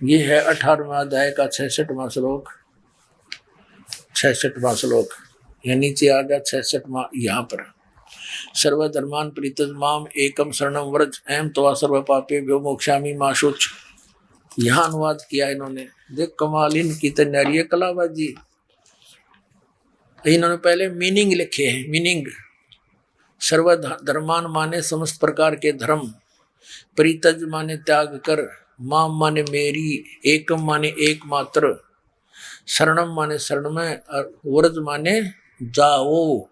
S3: ये है 18वां अध्याय का 66वां श्लोक, 66वां श्लोक, या नीचे आ गया 66वां यहाँ पर। सर्वधर्मान परित्यज माम एकम शरणम व्रज अहम त्वा सर्व पापेभ्यो मोक्षामि मा शुच। यहाँ अनुवाद किया इन्होंने। देख कमाल इनकी तैयारी है कलाबाजी। इन्होंने पहले मीनिंग लिखे हैं। मीनिंग सर्वधर्मान माने समस्त प्रकार के धर्म, परित्यज माने त्याग कर, माम माने मेरी, एकम माने एकमात्र, शरणम माने शरण में, और व्रज माने जाओ।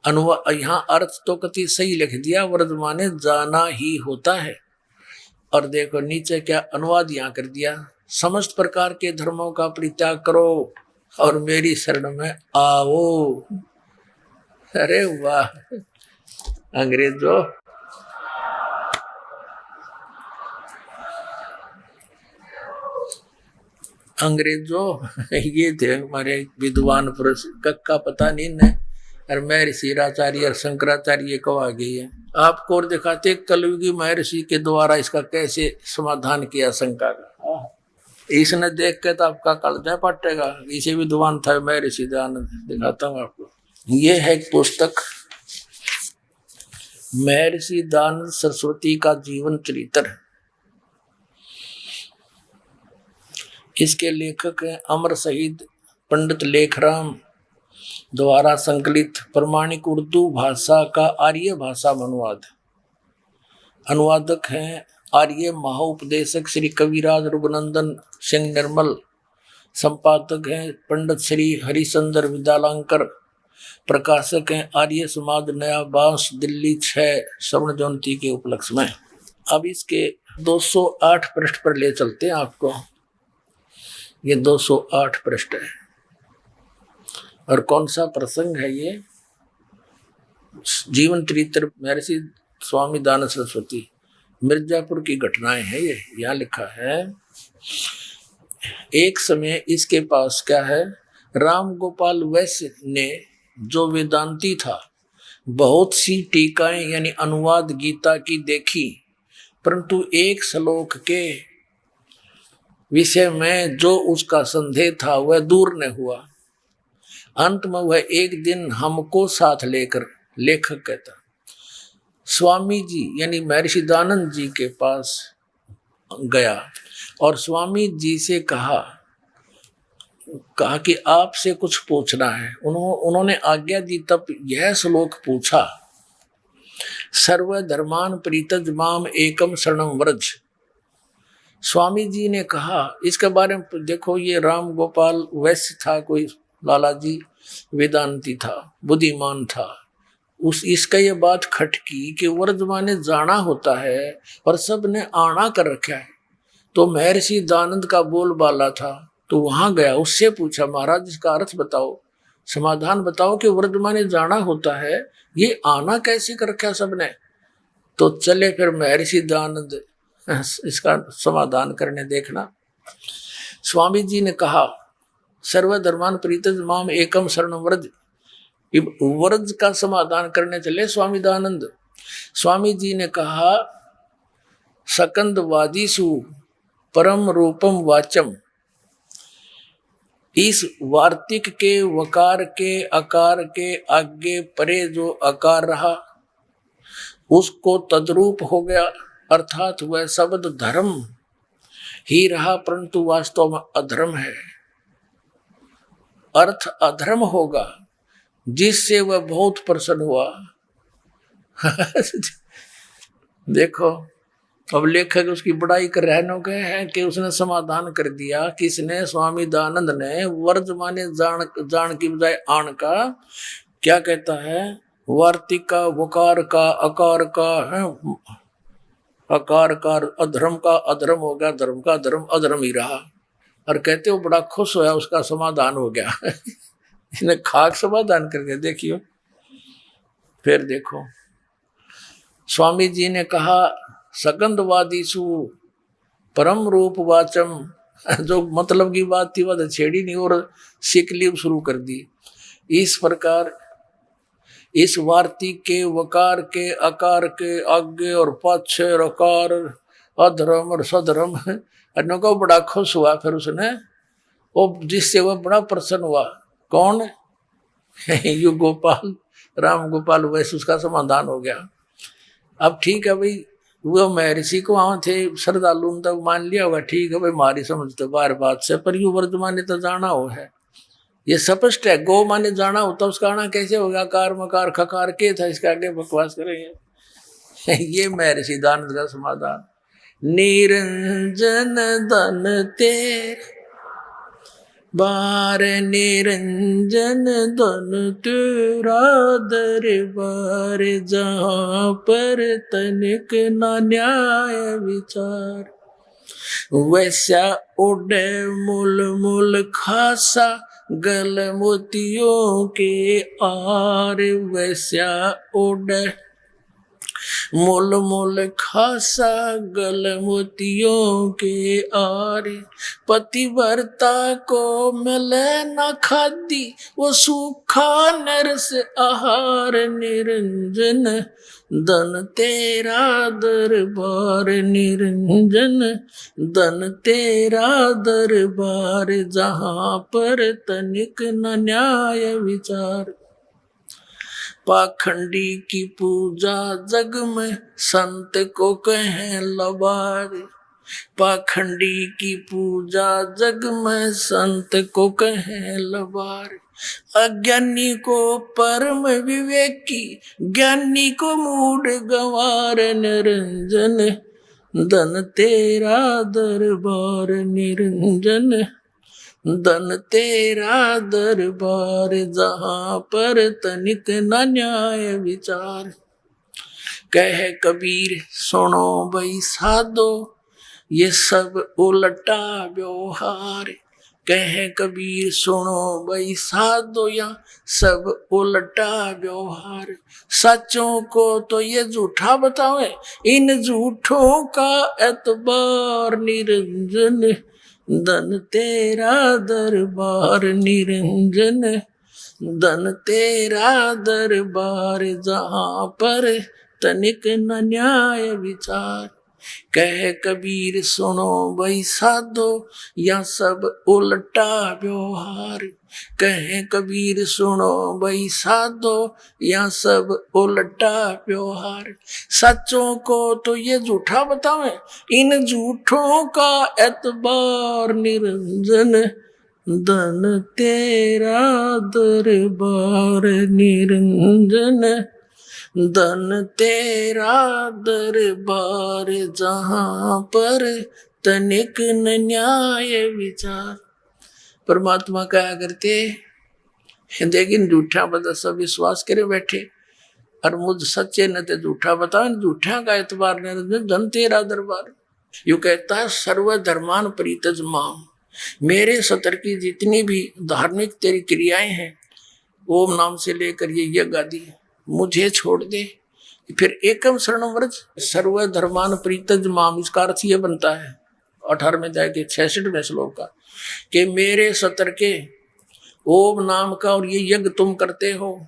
S3: यहाँ अर्थ तो कति सही लिख दिया, व्रज माने जाना ही होता है। और देखो नीचे क्या अनुवाद यहाँ कर दिया, समस्त प्रकार के धर्मों का परित्याग करो और मेरी शरण में आओ। अरे वाह अंग्रेजों, ये थे हमारे विद्वान पुरुष, कक्का पता नहीं न, और महर्षि आचार्य और शंकराचार्य कब आ गई है। आपको और दिखाते कलयुगी महर्षि के द्वारा इसका कैसे समाधान किया शंका का। इसने देख के तो आपका कलजा पटेगा। इसे विद्वान था महर्षि दयानंद, दिखाता हूँ आपको। ये है पुस्तक महर्षि दयानंद सरस्वती का जीवन चरित्र। इसके लेखक हैं अमर शहीद पंडित लेखराम द्वारा संकलित प्रमाणिक उर्दू भाषा का आर्य भाषा में अनुवाद। अनुवादक हैं आर्य महाउपदेशक श्री कविराज रघुनंदन सिंह निर्मल। संपादक हैं पंडित श्री हरिचंद्र विद्यालंकर। प्रकाशक हैं आर्य समाज नया बांस दिल्ली 6 स्वर्ण जयंती के उपलक्ष्य में। अब इसके 208 पृष्ठ पर ले चलते हैं आपको। ये 208 पृष्ठ है। और कौन सा प्रसंग है ये? जीवन चरित्र महर्षि स्वामी दयानंद सरस्वती, मिर्जापुर की घटनाएं हैं ये। यहाँ लिखा है, एक समय इसके पास क्या है, राम गोपाल वैश्य ने जो वेदांती था बहुत सी टीकाएं यानी अनुवाद गीता की देखी, परंतु एक श्लोक के विषय में जो उसका संदेह था वह दूर न हुआ। अंत में वह एक दिन हमको साथ लेकर, लेखक कहता, स्वामी जी यानी महर्षि दयानंद जी के पास गया और स्वामी जी से कहा कि आपसे कुछ पूछना है। उन्होंने आज्ञा दी। तब यह श्लोक पूछा, सर्वधर्मान प्रीतज माम एकम शरणम व्रज। स्वामी जी ने कहा इसके बारे में, देखो ये राम गोपाल वैश्य था, कोई लाला जी वेदांती था, बुद्धिमान था, इसका ये बात खटकी कि व्रज माने जाना होता है और सब ने आना कर रखा है। तो महर्षि दानंद का बोलबाला था, तो वहां गया, उससे पूछा महाराज इसका अर्थ बताओ, समाधान बताओ कि व्रज माने जाना होता है, ये आना कैसे कर रखा सबने। तो चले फिर महर्षि दानंद इसका समाधान करने, देखना। स्वामी जी ने कहा सर्वधर्मान प्रीतज माम एकम शरण व्रज। व्रज का समाधान करने चले स्वामी दानंद। स्वामी जी ने कहा सकंद वादीसु परम रूपम वाचम। इस वार्तिक के वकार के अकार के आगे परे जो अकार रहा उसको तद्रूप हो गया, अर्थात वह शब्द धर्म ही रहा, परंतु वास्तव में अधर्म है। अर्थ अधर्म होगा जिससे वह बहुत प्रसन्न हुआ। देखो अब लेखक उसकी बड़ाई कर रहे गए हैं कि उसने समाधान कर दिया। किसने? स्वामी दानंद ने। वर्ज माने जान की बजाय आन का क्या कहता है? वार्तिक का, वकार का, अकार का है, अकार का अधर्म का अधर्म हो गया, धर्म का धर्म अधर्म ही रहा। और कहते हो बड़ा खुश होया, उसका समाधान हो गया। इसने खाक समाधान करके देखियो। फिर देखो स्वामी जी ने कहा सकंदवादीसु परम रूप वाचम, जो मतलब की बात थी वह छेड़ी नहीं और सिकली शुरू कर दी। इस प्रकार इस वार्तिक के, वकार के, अकार के आगे और पाछे अकार, अधर्म और सधर्म, अन्यों को बड़ा खुश हुआ। फिर उसने वो जिससे वह बड़ा प्रसन्न हुआ। कौन? यू गोपाल, राम गोपाल वैसे उसका समाधान हो गया। अब ठीक है भाई, वो महर्षि को वहां थे श्रद्धालु तक मान लिया होगा, ठीक है भाई हमारी समझ तो बार बात से, पर यू वर्तमान ने तो जाना हो है, ये स्पष्ट है। गो माने जाना होता, उसका आना कैसे होगा? कार मकार खकार के था, इसके आगे बकवास करेंगे। ये महर्षि दानंद का समाधान। निरंजन धन तेरे बार, निरंजन धन तेरा दरबार, जहाँ पर तनिक न न्याय विचार। वैसा उड़े मूल मूल खासा, गल मोतियों के आर। वैसा उड़े मूल मूल खासा, गल मोतियों के आर। पतिव्रता को मिले न खादी, वो सूखा नरस आहार। निरंजन धन तेरा दरबार, निरंजन धन तेरा दरबार, जहाँ पर तनिक न न्याय विचार। पाखंडी की पूजा जग में संत को कहें लबार। पाखंडी की पूजा जग में संत को कहें लबार। अज्ञानी को परम विवेकी, ज्ञानी को मूढ़ गंवार। निरंजन धन तेरा दरबार, निरंजन धन तेरा दरबार, जहाँ पर तनिक न न्याय विचार। कहे कबीर सुनो भाई साधो, ये सब उल्टा व्यवहार। कहे कबीर सुनो भाई साधो, या सब उल्टा व्यवहार। सच्चों को तो ये झूठा बतावे, इन झूठों का एतबार। निरंजन धन तेरा दरबार, निरंजन धन तेरा दरबार, जहाँ पर तनिक न न्याय विचार। कहे कबीर सुनो भाई साधो, या सब उल्टा व्यवहार। कहे कबीर सुनो भाई साधो, या सब उल्टा व्यवहार। सच्चों को तो ये झूठा बतावे, इन झूठों का एतबार। निरंजन धन तेरा दरबार, निरंजन धन तेरा दरबार जहां पर तनिक न न्याय विचार। परमात्मा क्या करते, लेकिन झूठा बता सब विश्वास करे बैठे, और मुझ सच्चे न ते झूठा बता, झूठा का एतबार न, धन तेरा दरबार। यू कहता है सर्व धर्मान परितज माम, मेरे सतर की जितनी भी धार्मिक तेरी क्रियाएं हैं, ओम नाम से लेकर ये यज्ञ आदि मुझे छोड़ दे, फिर एकम शरणम व्रज। सर्व धर्मान परितज माम, इसका अर्थ ये बनता है 18वें अध्याय के 66वें श्लोक का, कि मेरे सतर के ओम नाम का और ये यज्ञ तुम करते हो,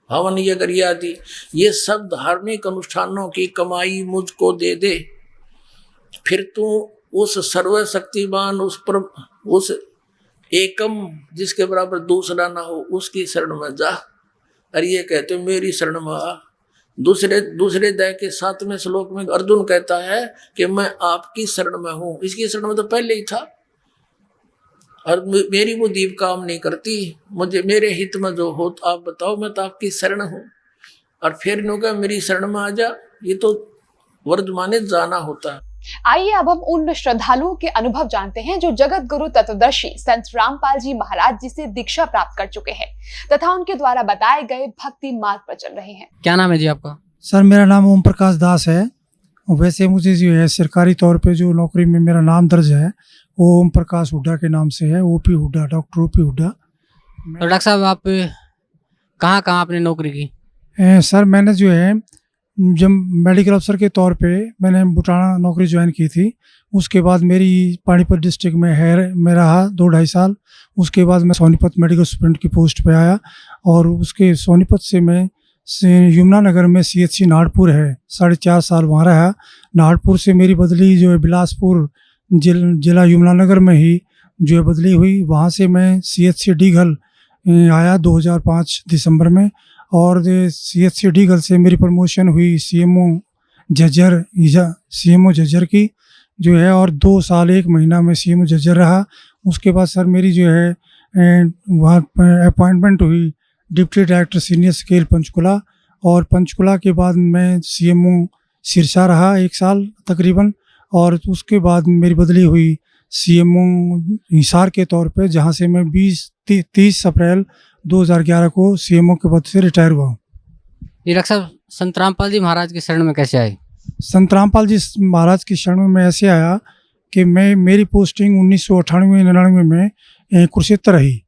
S3: हवन यज्ञ आदि, ये सब धार्मिक अनुष्ठानों की कमाई मुझको दे दे, फिर तू उस सर्वशक्तिमान, उस पर, उस एकम जिसके बराबर दूसरा ना हो, उसकी शरण में जा। और ये कहते मेरी शरण में आ। दूसरे अध्याय के 7वें श्लोक में अर्जुन कहता है कि मैं आपकी शरण में हूँ। इसकी शरण में तो पहले ही था, और मेरी वो दीप काम नहीं करती, मुझे मेरे हित में जो हो आप बताओ, मैं तो आपकी शरण हूँ। और फिर नो कहा मेरी शरण में आ जा, ये तो वर्तमाने जाना होता है।
S2: आइए अब हम उन श्रद्धालुओं के अनुभव जानते हैं जो जगत गुरु तत्वदर्शी संत रामपाल जी महाराज जी से दीक्षा प्राप्त कर चुके हैं तथा उनके द्वारा बताए गए भक्ति मार्ग पर चल रहे हैं।
S4: क्या नाम है जी आपका?
S5: सर मेरा नाम ओम प्रकाश दास है। वैसे मुझे जो है सरकारी तौर पे जो नौकरी में मेरा नाम दर्ज है वो ओम प्रकाश हुड्डा के नाम से है, OP Hooda, doctor OP Hooda.
S4: तो डॉक्टर साहब आप कहाँ कहाँ आपने नौकरी की?
S5: सर मैंने जो है जब मेडिकल अफसर के तौर पे मैंने बुटाना नौकरी ज्वाइन की थी, उसके बाद मेरी पानीपत डिस्ट्रिक्ट में है मैं रहा 2-2.5 साल। उसके बाद मैं सोनीपत मेडिकल सुपरिटेंडेंट की पोस्ट पे आया, और उसके सोनीपत से मैं यमुनानगर में CHC नागपुर है 4.5 साल वहाँ रहा। नागपुर से मेरी बदली जो है बिलासपुर जिला यमुनानगर में ही जो है बदली हुई। वहाँ से मैं CHC डीघल आया 2005 दिसंबर में, और CHC डीघल से मेरी प्रमोशन हुई CMO झज्जर की जो है, और 2 साल 1 महीना में CMO झज्जर रहा। उसके बाद सर मेरी जो है वहाँ अपॉइंटमेंट हुई deputy director senior scale Panchkula, और पंचकुला के बाद मैं CMO सिरसा रहा 1 साल तकरीबन, और उसके बाद मेरी बदली हुई CMO हिसार के तौर पे, जहाँ से मैं 30 अप्रैल 2011 को CMO के पद से रिटायर हुआ हूँ।
S4: ये डॉक्टर साहब संत रामपाल जी महाराज की शरण में कैसे आए?
S5: संत रामपाल जी महाराज की शरण में मैं ऐसे आया कि मेरी पोस्टिंग 1998-99 में कुरुक्षेत्र रही।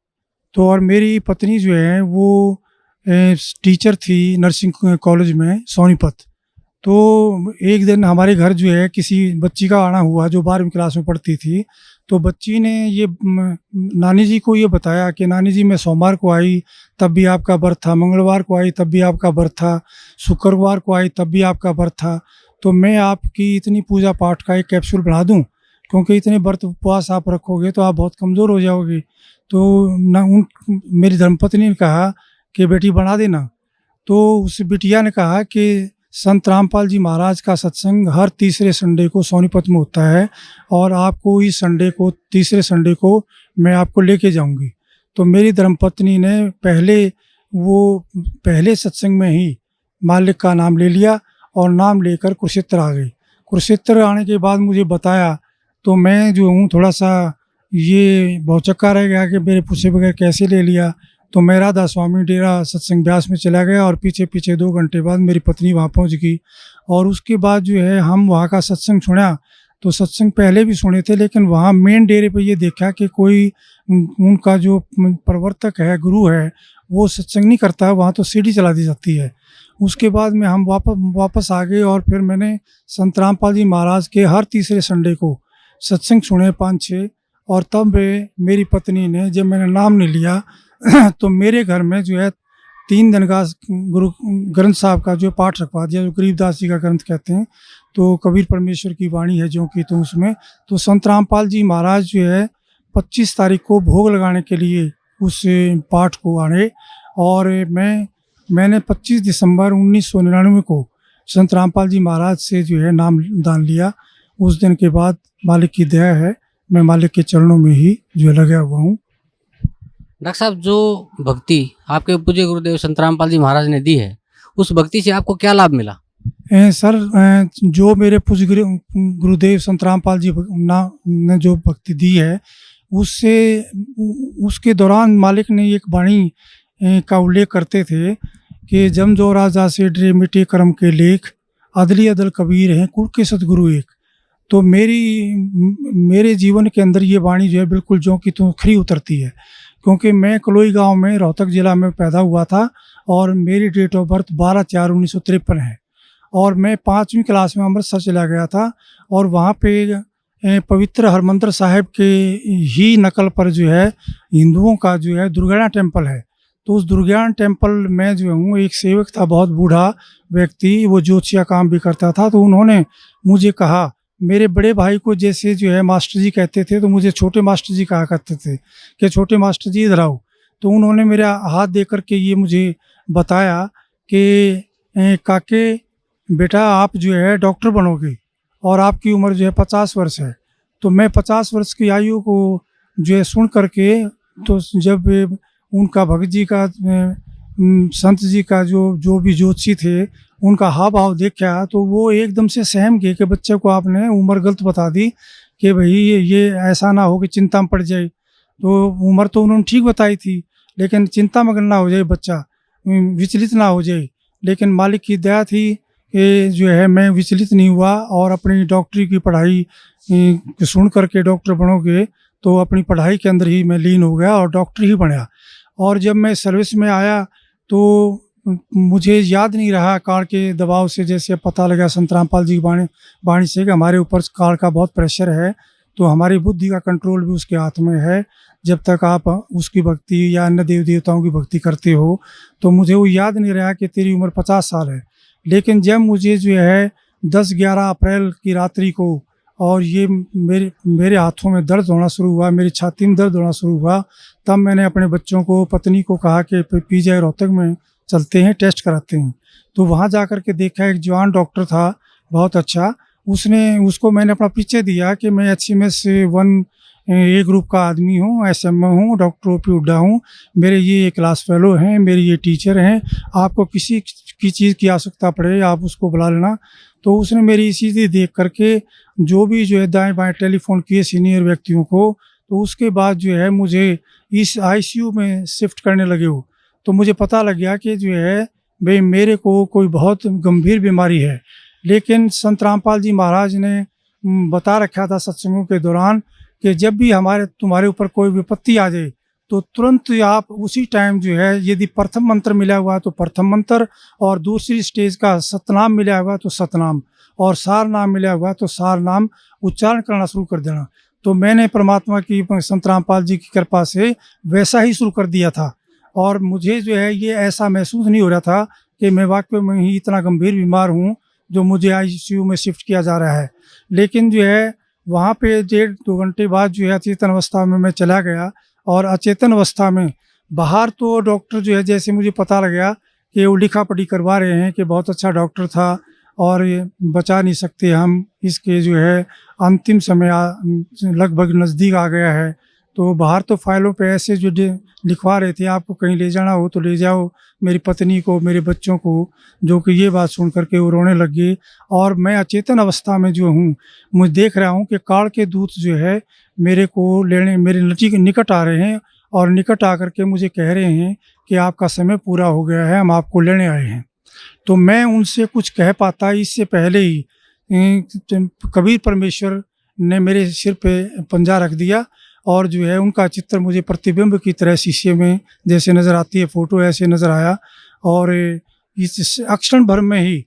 S5: तो और मेरी पत्नी जो है वो टीचर थी नर्सिंग कॉलेज में सोनीपत। तो एक दिन हमारे घर जो है किसी बच्ची का आना हुआ जो 12वीं क्लास में पढ़ती थी। तो बच्ची ने ये नानी जी को ये बताया कि नानी जी मैं सोमवार को आई तब भी आपका व्रत था, मंगलवार को आई तब भी आपका व्रत था, शुक्रवार को आई तब भी आपका व्रत था, तो मैं आपकी इतनी पूजा पाठ का एक कैप्सूल बना दूं, क्योंकि इतने व्रत उपवास आप रखोगे तो आप बहुत कमज़ोर हो जाओगे। तो मेरी धर्मपत्नी ने कहा कि बेटी बना देना। तो उस बिटिया ने कहा कि संत रामपाल जी महाराज का सत्संग हर तीसरे संडे को सोनीपत में होता है, और आपको इस संडे को तीसरे संडे को मैं आपको लेके जाऊंगी। तो मेरी धर्मपत्नी ने पहले सत्संग में ही मालिक का नाम ले लिया और नाम लेकर कुरुक्षेत्र आ गई। कुरुक्षेत्र आने के बाद मुझे बताया तो मैं जो हूँ थोड़ा सा ये भौचक्का रह गया कि मेरे पूछे बगैर कैसे ले लिया। तो मैं राधा स्वामी डेरा सत्संग ब्यास में चला गया, और पीछे 2 घंटे बाद मेरी पत्नी वहाँ पहुँच गई। और उसके बाद जो है हम वहाँ का सत्संग सुना। तो सत्संग पहले भी सुने थे, लेकिन वहाँ मेन डेरे पे ये देखा कि कोई उनका जो प्रवर्तक है, गुरु है, वो सत्संग नहीं करता है, वहाँ तो सीढ़ी चला दी जाती है। उसके बाद में हम वापस आ गए, और फिर मैंने संत रामपाल जी महाराज के हर तीसरे संडे को सत्संग सुने 5-6। और तब मेरी पत्नी ने जब मैंने नाम नहीं लिया तो मेरे घर में जो है 3 दिन का गुरु ग्रंथ साहब का जो पाठ रखवा दिया, जो गरीबदास जी का ग्रंथ कहते हैं। तो कबीर परमेश्वर की वाणी है जो कि, तो उसमें तो संत रामपाल जी महाराज जो है 25 तारीख को भोग लगाने के लिए उस पाठ को आने, और मैंने 25 दिसंबर 1999 को संत रामपाल जी महाराज से जो है नाम दान लिया। उस दिन के बाद मालिक की दया है, मैं मालिक के चरणों में ही जो लगा हुआ हूँ।
S4: डॉक्टर साहब जो भक्ति आपके पूज्य गुरुदेव संत रामपाल जी महाराज ने दी है, उस भक्ति से आपको क्या लाभ मिला?
S5: सर, जो मेरे पूज्य गुरुदेव संत रामपाल जी ने जो भक्ति दी है, उससे उसके दौरान मालिक ने एक वाणी का उल्लेख करते थे कि जम जो राजा से डरे मिटे कर्म के लेख, अदली अदल कबीर हैं कुल के सतगुरु एक। तो मेरे जीवन के अंदर ये वाणी जो है बिल्कुल जो कि तो खरी उतरती है, क्योंकि मैं कलोई गांव में रोहतक ज़िला में पैदा हुआ था और मेरी डेट ऑफ बर्थ 12/4/1953 है और मैं 5वीं क्लास में अमृतसर चला गया था और वहाँ पे पवित्र हरमंदिर साहिब के ही नकल पर जो है हिंदुओं का जो है दुर्गाना टेम्पल है। तो उस दुर्गाना टेम्पल में जो हूँ एक सेवक था, बहुत बूढ़ा व्यक्ति, वो ज्योतिषी काम भी करता था। तो उन्होंने मुझे कहा, मेरे बड़े भाई को जैसे जो है मास्टर जी कहते थे, तो मुझे छोटे मास्टर जी कहा करते थे कि छोटे मास्टर जी इधर आओ। तो उन्होंने मेरा हाथ दे करके ये मुझे बताया कि काके बेटा आप जो है डॉक्टर बनोगे और आपकी उम्र जो है 50 वर्ष है। तो मैं 50 वर्ष की आयु को जो है सुन करके, तो जब उनका भगत जी का संत जी का जो भी ज्योतिषी थे उनका हाव भाव देखा, तो वो एकदम से सहम गए कि बच्चे को आपने उम्र गलत बता दी कि भाई ये ऐसा ना हो कि चिंता में पड़ जाए। तो उम्र तो उन्होंने ठीक बताई थी, लेकिन चिंता मगन ना हो जाए बच्चा, विचलित ना हो जाए। लेकिन मालिक की दया थी कि जो है मैं विचलित नहीं हुआ और अपनी डॉक्टरी की पढ़ाई सुन करके डॉक्टर बनोगे, तो अपनी पढ़ाई के अंदर ही मैं लीन हो गया और डॉक्टर ही बना। और जब मैं सर्विस में आया तो मुझे याद नहीं रहा काल के दबाव से, जैसे पता लगा संत रामपाल जी की वाणी से कि हमारे ऊपर काल का बहुत प्रेशर है, तो हमारी बुद्धि का कंट्रोल भी उसके हाथ में है। जब तक आप उसकी भक्ति या अन्य देव देवताओं की भक्ति करते हो, तो मुझे वो याद नहीं रहा कि तेरी उम्र 50 साल है। लेकिन जब मुझे जो है 10-11 अप्रैल की रात्रि को और ये मेरे हाथों में दर्द होना शुरू हुआ, मेरी छाती में दर्द होना शुरू हुआ, तब मैंने अपने बच्चों को, पत्नी को कहा कि पीजीआई रोहतक में चलते हैं, टेस्ट कराते हैं। तो वहाँ जा कर के देखा, एक जवान डॉक्टर था बहुत अच्छा, उसको मैंने अपना परिचय दिया कि मैं HMS 1 ए ग्रुप का आदमी हूँ, SMA हूँ, डॉक्टर OP हुड्डा हूँ, मेरे ये क्लास फेलो हैं, मेरे ये टीचर हैं, आपको किसी की चीज़ की आवश्यकता पड़े आप उसको बुला लेना। तो उसने मेरी स्थिति देख करके जो है दाएं बाएं टेलीफोन किए सीनियर व्यक्तियों को, तो उसके बाद जो है मुझे इस ICU में शिफ्ट करने लगे हो। तो मुझे पता लग गया कि जो है भाई मेरे को कोई बहुत गंभीर बीमारी है। लेकिन संत रामपाल जी महाराज ने बता रखा था सत्संगों के दौरान कि जब भी तुम्हारे ऊपर कोई विपत्ति आ जाए, तो तुरंत आप उसी टाइम जो है, यदि प्रथम मंत्र मिला हुआ है तो प्रथम मंत्र, और दूसरी स्टेज का सतनाम मिला हुआ है तो सतनाम, और सार नाम मिला हुआ है तो सार नाम उच्चारण करना शुरू कर देना। तो मैंने परमात्मा की, संत रामपाल जी की कृपा से वैसा ही शुरू कर दिया था। और मुझे जो है ये ऐसा महसूस नहीं हो रहा था कि मैं वाकई में ही इतना गंभीर बीमार हूँ जो मुझे ICU में शिफ्ट किया जा रहा है। लेकिन जो है वहाँ पे 1.5-2 घंटे बाद जो है अचेतन अवस्था में मैं चला गया, और अचेतन अवस्था में बाहर तो डॉक्टर जो है, जैसे मुझे पता लग गया कि वो लिखा पढ़ी करवा रहे हैं कि बहुत अच्छा डॉक्टर था और ये बचा नहीं सकते हम, इसके जो है अंतिम समय लगभग नज़दीक आ गया है। तो बाहर तो फाइलों पे ऐसे जो लिखवा रहे थे, आपको कहीं ले जाना हो तो ले जाओ मेरी पत्नी को, मेरे बच्चों को, जो कि ये बात सुन करके वो रोने लग गए। और मैं अचेतन अवस्था में जो हूँ, मुझे देख रहा हूँ कि काल के दूत जो है मेरे को लेने मेरे निकट आ रहे हैं, और निकट आकर के मुझे कह रहे हैं कि आपका समय पूरा हो गया है, हम आपको लेने आए हैं। तो मैं उनसे कुछ कह पाता इससे पहले ही कबीर परमेश्वर ने मेरे सिर पे पंजा रख दिया, और जो है उनका चित्र मुझे प्रतिबिंब की तरह शीशे में जैसे नज़र आती है फ़ोटो, ऐसे नज़र आया। और इस अक्षण भर में ही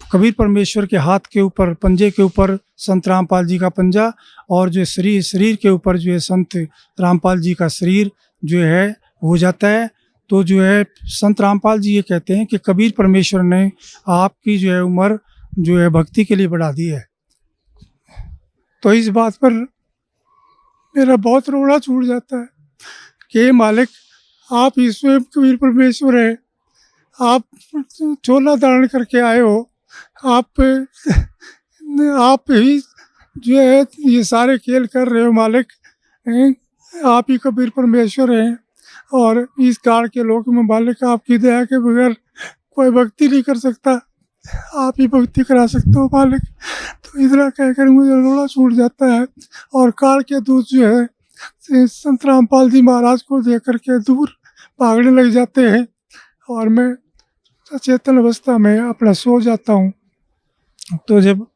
S5: कबीर परमेश्वर के हाथ के ऊपर, पंजे के ऊपर संत रामपाल जी का पंजा, और जो शरीर के ऊपर जो है संत रामपाल जी का शरीर जो है हो जाता है। तो जो है संत रामपाल जी ये कहते हैं कि कबीर परमेश्वर ने आपकी जो है उम्र जो है भक्ति के लिए बढ़ा दी है। तो इस बात पर मेरा बहुत रोना छूट जाता है कि मालिक, आप ही स्वयं कबीर परमेश्वर है, आप चोला धारण करके आए हो, आप ही जो है ये सारे खेल कर रहे हो मालिक, आप ही कबीर परमेश्वर हैं। और इस काल के लोक में मालिक आपकी दया के बगैर कोई भक्ति नहीं कर सकता, आप ही भक्ति करा सकते हो मालिक। तो इतना कहकर मुझे रोड़ा छूट जाता है और काल के दूत जो है संत रामपाल जी महाराज को देख करके दूर भागने लग जाते हैं और मैं सचेतन अवस्था में अपना सो जाता हूँ। तो जब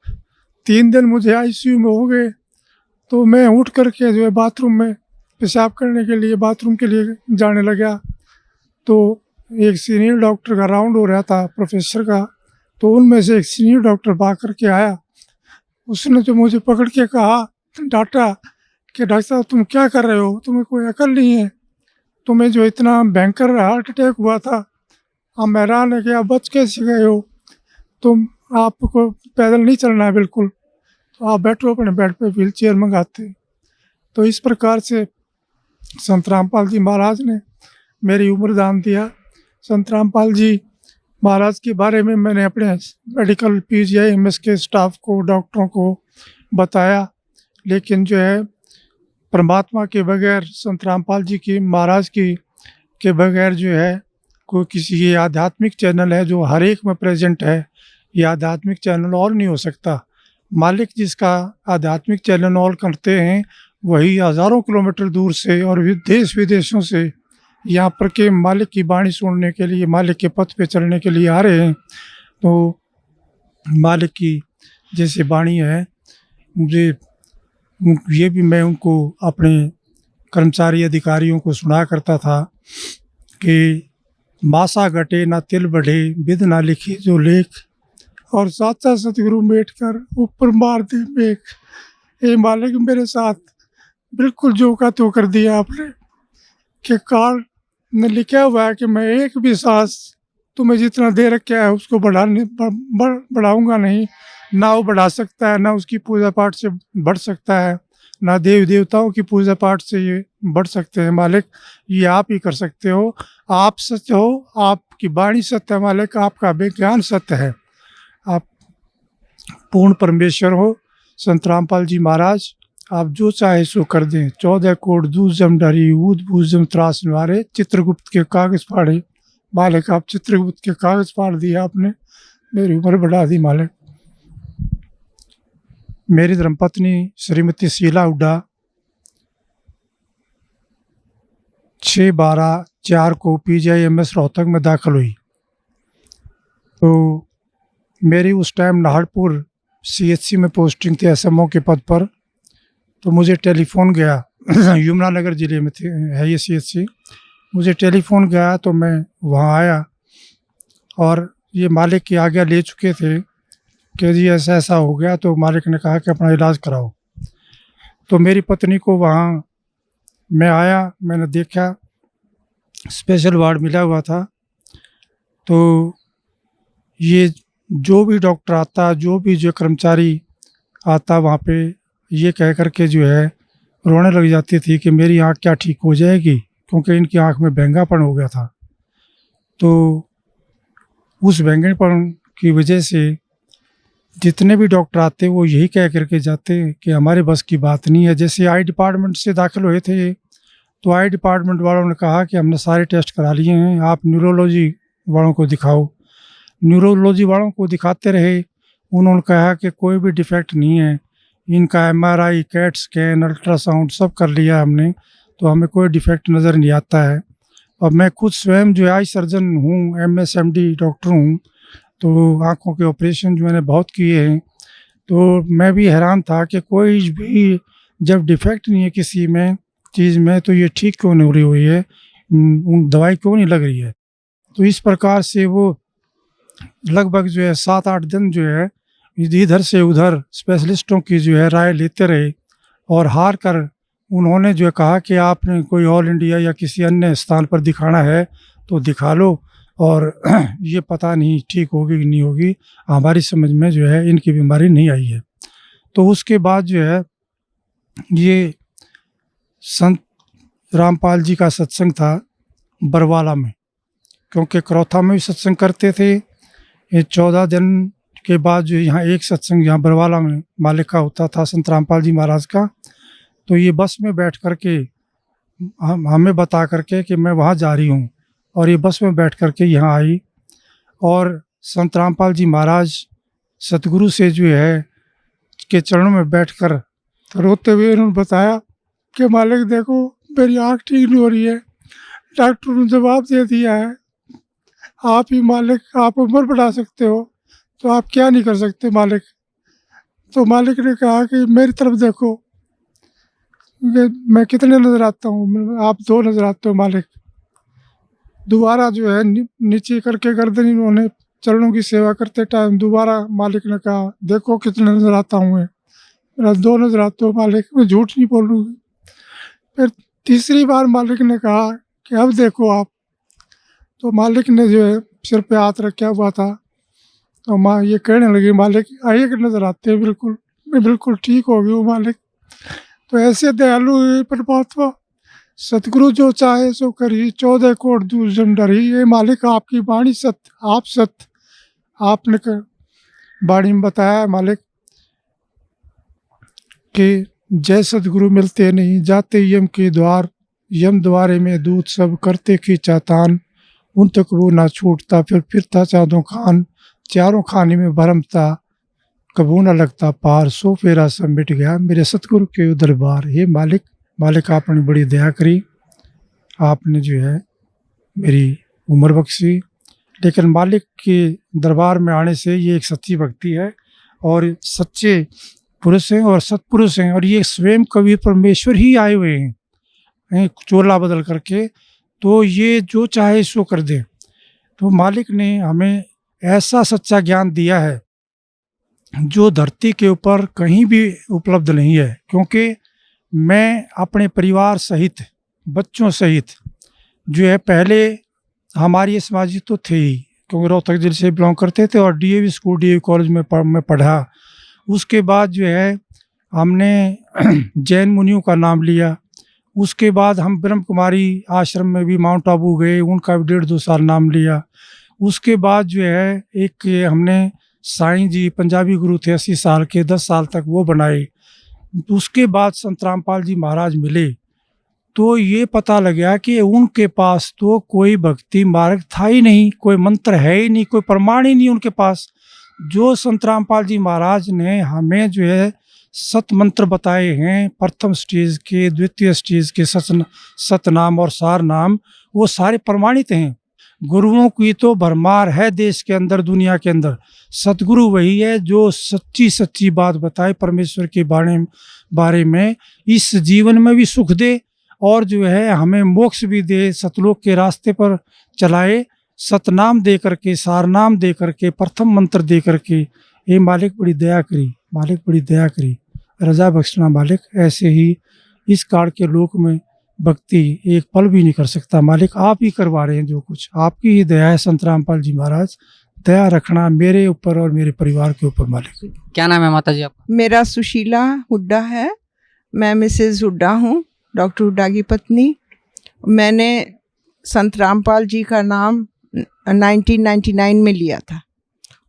S5: 3 दिन मुझे आईसीयू में हो गए तो मैं उठ करके जो है बाथरूम में पेशाब करने के लिए बाथरूम के लिए जाने लगा। तो एक सीनियर डॉक्टर का राउंड हो रहा था प्रोफेसर का, तो उनमें से एक सीनियर डॉक्टर भाग करके आया। उसने जो मुझे पकड़ के कहा, डांटा कि डॉक्टर साहब तुम क्या कर रहे हो, तुम्हें कोई अकल नहीं है, तुम्हें जो इतना भयंकर हार्ट अटैक हुआ था, हम हैरान है कि आप बच कैसे गए हो, तुम आपको पैदल नहीं चलना है बिल्कुल, तो आप बैठो अपने बेड पे, व्हील चेयर मंगाते। तो इस प्रकार से संत रामपाल जी महाराज ने मेरी उम्र दान दिया। संत रामपाल जी महाराज के बारे में मैंने अपने मेडिकल PGI-MS के स्टाफ को, डॉक्टरों को बताया, लेकिन जो है परमात्मा के बगैर, संत रामपाल जी की महाराज की के बगैर जो है कोई किसी, ये आध्यात्मिक चैनल है जो हर एक में प्रेजेंट है, ये आध्यात्मिक चैनल और नहीं हो सकता। मालिक जिसका आध्यात्मिक चैनल ऑल करते हैं वही हज़ारों किलोमीटर दूर से और देश विदेशों से यहाँ पर के मालिक की वाणी सुनने के लिए, मालिक के पथ पे चलने के लिए आ रहे हैं। तो मालिक की जैसे वाणी है, मुझे ये भी मैं उनको अपने कर्मचारी अधिकारियों को सुना करता था कि मासा घटे ना तिल बढ़े, विध ना लिखी जो लेख, और साचा सतगुरु मेट कर ऊपर मार दे मेघ। ये मालिक मेरे साथ बिल्कुल जो का तो कर दिया आपने कि काल ने लिखा हुआ है कि मैं एक भी सांस तुम्हें जितना दे रखा है उसको बढ़ाऊंगा नहीं, ना वो बढ़ा सकता है, ना उसकी पूजा पाठ से बढ़ सकता है, ना देव देवताओं की पूजा पाठ से ये बढ़ सकते हैं। मालिक ये आप ही कर सकते हो, आप सत्य हो, आपकी वाणी सत्य है मालिक, आपका विज्ञान सत्य है, आप पूर्ण परमेश्वर हो। संत रामपाल जी महाराज आप जो चाहे सो कर दें, 14 कोट दूध जम डरी, ऊद बूझ जम त्रास निवारे, चित्रगुप्त के कागज फाड़े। मालिक आप चित्रगुप्त के कागज फाड़ दिए आपने, मेरी उम्र बढ़ा दी मालिक। मेरी धर्मपत्नी श्रीमती शीला हुड्डा 6/12/4 को PGI-MS रोहतक में दाखिल हुई। तो मेरी उस टाइम नाहरपुर CHC में पोस्टिंग थी SMO के पद पर। तो मुझे टेलीफोन गया यमुनानगर ज़िले में है ये CHC। मुझे टेलीफोन गया तो मैं वहाँ आया और ये मालिक की आज्ञा ले चुके थे कि जी ऐसा ऐसा हो गया। तो मालिक ने कहा कि अपना इलाज कराओ। तो मेरी पत्नी को वहाँ मैं आया, मैंने देखा स्पेशल वार्ड मिला हुआ था। तो ये जो भी डॉक्टर आता, जो भी जो कर्मचारी आता वहाँ पे ये कह कर के जो है रोने लग जाती थी कि मेरी आँख क्या ठीक हो जाएगी, क्योंकि इनकी आँख में बैंगापन हो गया था। तो उस बैंगनपन की वजह से जितने भी डॉक्टर आते वो यही कह करके जाते कि हमारे बस की बात नहीं है। जैसे आई डिपार्टमेंट से दाखिल हुए थे तो आई डिपार्टमेंट वालों ने कहा कि हमने सारे टेस्ट करा लिए हैं, आप न्यूरोलॉजी वालों को दिखाओ। न्यूरोलॉजी वालों को दिखाते रहे, उन्होंने कहा कि कोई भी डिफेक्ट नहीं है, इनका MRI, कैट स्कैन, अल्ट्रासाउंड सब कर लिया हमने, तो हमें कोई डिफेक्ट नज़र नहीं आता है। और मैं खुद स्वयं जो आई सर्जन हूँ, MSMD डॉक्टर हूँ, तो आँखों के ऑपरेशन जो मैंने बहुत किए हैं। तो मैं भी हैरान था कि कोई भी जब डिफेक्ट नहीं है किसी में चीज़ में तो ये ठीक क्यों नहीं हो रही हुई है, दवाई क्यों नहीं लग रही है। तो इस प्रकार से वो लगभग जो है 7-8 दिन जो है इधर से उधर स्पेशलिस्टों की जो है राय लेते रहे और हार कर उन्होंने जो है कहा कि आपने कोई ऑल इंडिया या किसी अन्य स्थान पर दिखाना है तो दिखा लो, और ये पता नहीं ठीक होगी कि नहीं होगी, हमारी समझ में जो है इनकी बीमारी नहीं आई है। तो उसके बाद जो है ये संत रामपाल जी का सत्संग था बरवाला में, क्योंकि करौथा में भी सत्संग करते थे। ये 14 दिन के बाद जो यहाँ एक सत्संग यहाँ बरवाला में मालिक का होता था, संत रामपाल जी महाराज का। तो ये बस में बैठ कर के हमें बता करके कि मैं वहाँ जा रही हूँ, और ये बस में बैठ करके यहाँ आई। और संत रामपाल जी महाराज सतगुरु से जो है के चरणों में बैठकर रोते हुए उन्होंने बताया कि मालिक देखो मेरी आँख ठीक नहीं हो रही है। डॉक्टर ने जवाब दे दिया है, आप ही मालिक, आप उम्र बढ़ा सकते हो, तो आप क्या नहीं कर सकते मालिक। तो मालिक ने कहा कि मेरी तरफ देखो, मैं कितने नज़र आता हूँ, आप 2 नज़र आते हो मालिक। दोबारा जो है नीचे करके गर्दन इन्होंने चरणों की सेवा करते टाइम दोबारा मालिक ने कहा देखो कितने नज़र आता हूँ मैं, मेरा 2 नज़र आते हो मालिक, मैं झूठ नहीं बोलूँगी। फिर तीसरी बार मालिक ने कहा कि अब देखो आप। तो मालिक ने जो है सिर पे हाथ रखा हुआ था, तो माँ ये कहने लगी मालिक एक नज़र आते हैं बिल्कुल, मैं बिल्कुल ठीक हो गई हूँ मालिक। तो ऐसे दयालु है परमात्मा, सतगुरु जो चाहे सो करी, 14 कोट दूर जम डरी। ये मालिक आपकी वाणी सत्य, आप सत्य। आपने वाणी में बताया मालिक कि जय सतगुरु मिलते नहीं, जाते यम के द्वार, यम द्वारे में दूत सब करते खींचा तान, उन तक वो ना छूटता फिरता चाँदों खान, चारों खाने में भरमता कबू ना लगता पार, सो फेरा सब मिट गया मेरे सतगुरु के दरबार। हे मालिक, मालिक आपने बड़ी दया करी, आपने जो है मेरी उम्र बख्शी। लेकिन मालिक के दरबार में आने से ये एक सच्ची भक्ति है, और सच्चे पुरुष हैं और सत्पुरुष हैं, और ये स्वयं कवि परमेश्वर ही आए हुए हैं चोला बदल करके, तो ये जो चाहे सो कर दे। तो मालिक ने हमें ऐसा सच्चा ज्ञान दिया है जो धरती के ऊपर कहीं भी उपलब्ध नहीं है। क्योंकि मैं अपने परिवार सहित, बच्चों सहित जो है, पहले हमारी समाजी तो थे ही, क्योंकि रोहतक जिले से बिलोंग करते थे, और डीएवी स्कूल, डीएवी कॉलेज में पढ़ा। उसके बाद जो है हमने जैन मुनियों का नाम लिया। उसके बाद हम ब्रह्म कुमारी आश्रम में भी माउंट आबू गए, उनका भी 1.5-2 साल नाम लिया। उसके बाद जो है एक हमने साईं जी पंजाबी गुरु थे 80 साल के, 10 साल तक वो बनाए। उसके बाद संत रामपाल जी महाराज मिले, तो ये पता लगा कि उनके पास तो कोई भक्ति मार्ग था ही नहीं, कोई मंत्र है ही नहीं, कोई प्रमाण ही नहीं उनके पास। जो संत रामपाल जी महाराज ने हमें जो है सत मंत्र बताए हैं, प्रथम स्टेज के, द्वितीय स्टेज के सतनाम और सार नाम, वो सारे प्रमाणित हैं। गुरुओं की तो भरमार है देश के अंदर, दुनिया के अंदर। सतगुरु वही है जो सच्ची बात बताए परमेश्वर के बारे में, इस जीवन में भी सुख दे और जो है हमें मोक्ष भी दे, सतलोक के रास्ते पर चलाए, सतनाम दे करके, सारनाम दे करके, प्रथम मंत्र दे करके। ये मालिक बड़ी दया करी, मालिक बड़ी दया करी, रजा बख्शना मालिक। ऐसे ही इस काल के लोक में भक्ति एक पल भी नहीं कर सकता मालिक, आप ही करवा रहे हैं जो कुछ, आपकी ही दया है। संत रामपाल जी महाराज दया रखना मेरे ऊपर और मेरे परिवार के ऊपर मालिक।
S4: क्या नाम है माता जी आपका?
S6: मेरा सुशीला हुड्डा है, मैं मिसेज हुड्डा हूँ, डॉक्टर हुड्डा की पत्नी। मैंने संत रामपाल जी का नाम 1999 में लिया था,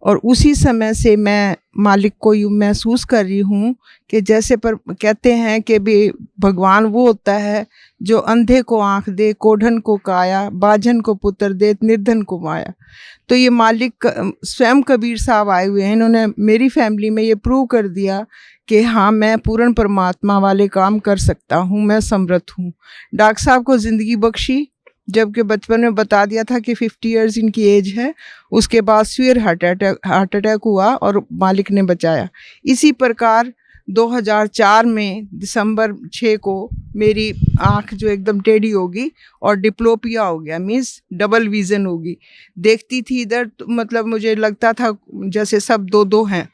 S6: और उसी समय से मैं मालिक को यूँ महसूस कर रही हूँ कि जैसे पर कहते हैं कि भी भगवान वो होता है जो अंधे को आँख दे, कोढ़न को काया, बाझन को पुत्र दे, निर्धन को माया। तो ये मालिक स्वयं कबीर साहब आए हुए हैं, इन्होंने मेरी फैमिली में ये प्रूव कर दिया कि हाँ, मैं पूर्ण परमात्मा वाले काम कर सकता हूँ, मैं समर्थ हूँ। डॉक्टर साहब को ज़िंदगी बख्शी, जबकि बचपन में बता दिया था कि 50 इयर्स इनकी एज है। उसके बाद सीवियर हार्ट अटैक हुआ और मालिक ने बचाया। इसी प्रकार 2004 में दिसंबर 6 को मेरी आँख जो एकदम टेढ़ी होगी और डिप्लोपिया हो गया, मीन्स डबल विज़न होगी। देखती थी इधर तो मतलब मुझे लगता था जैसे सब दो हैं।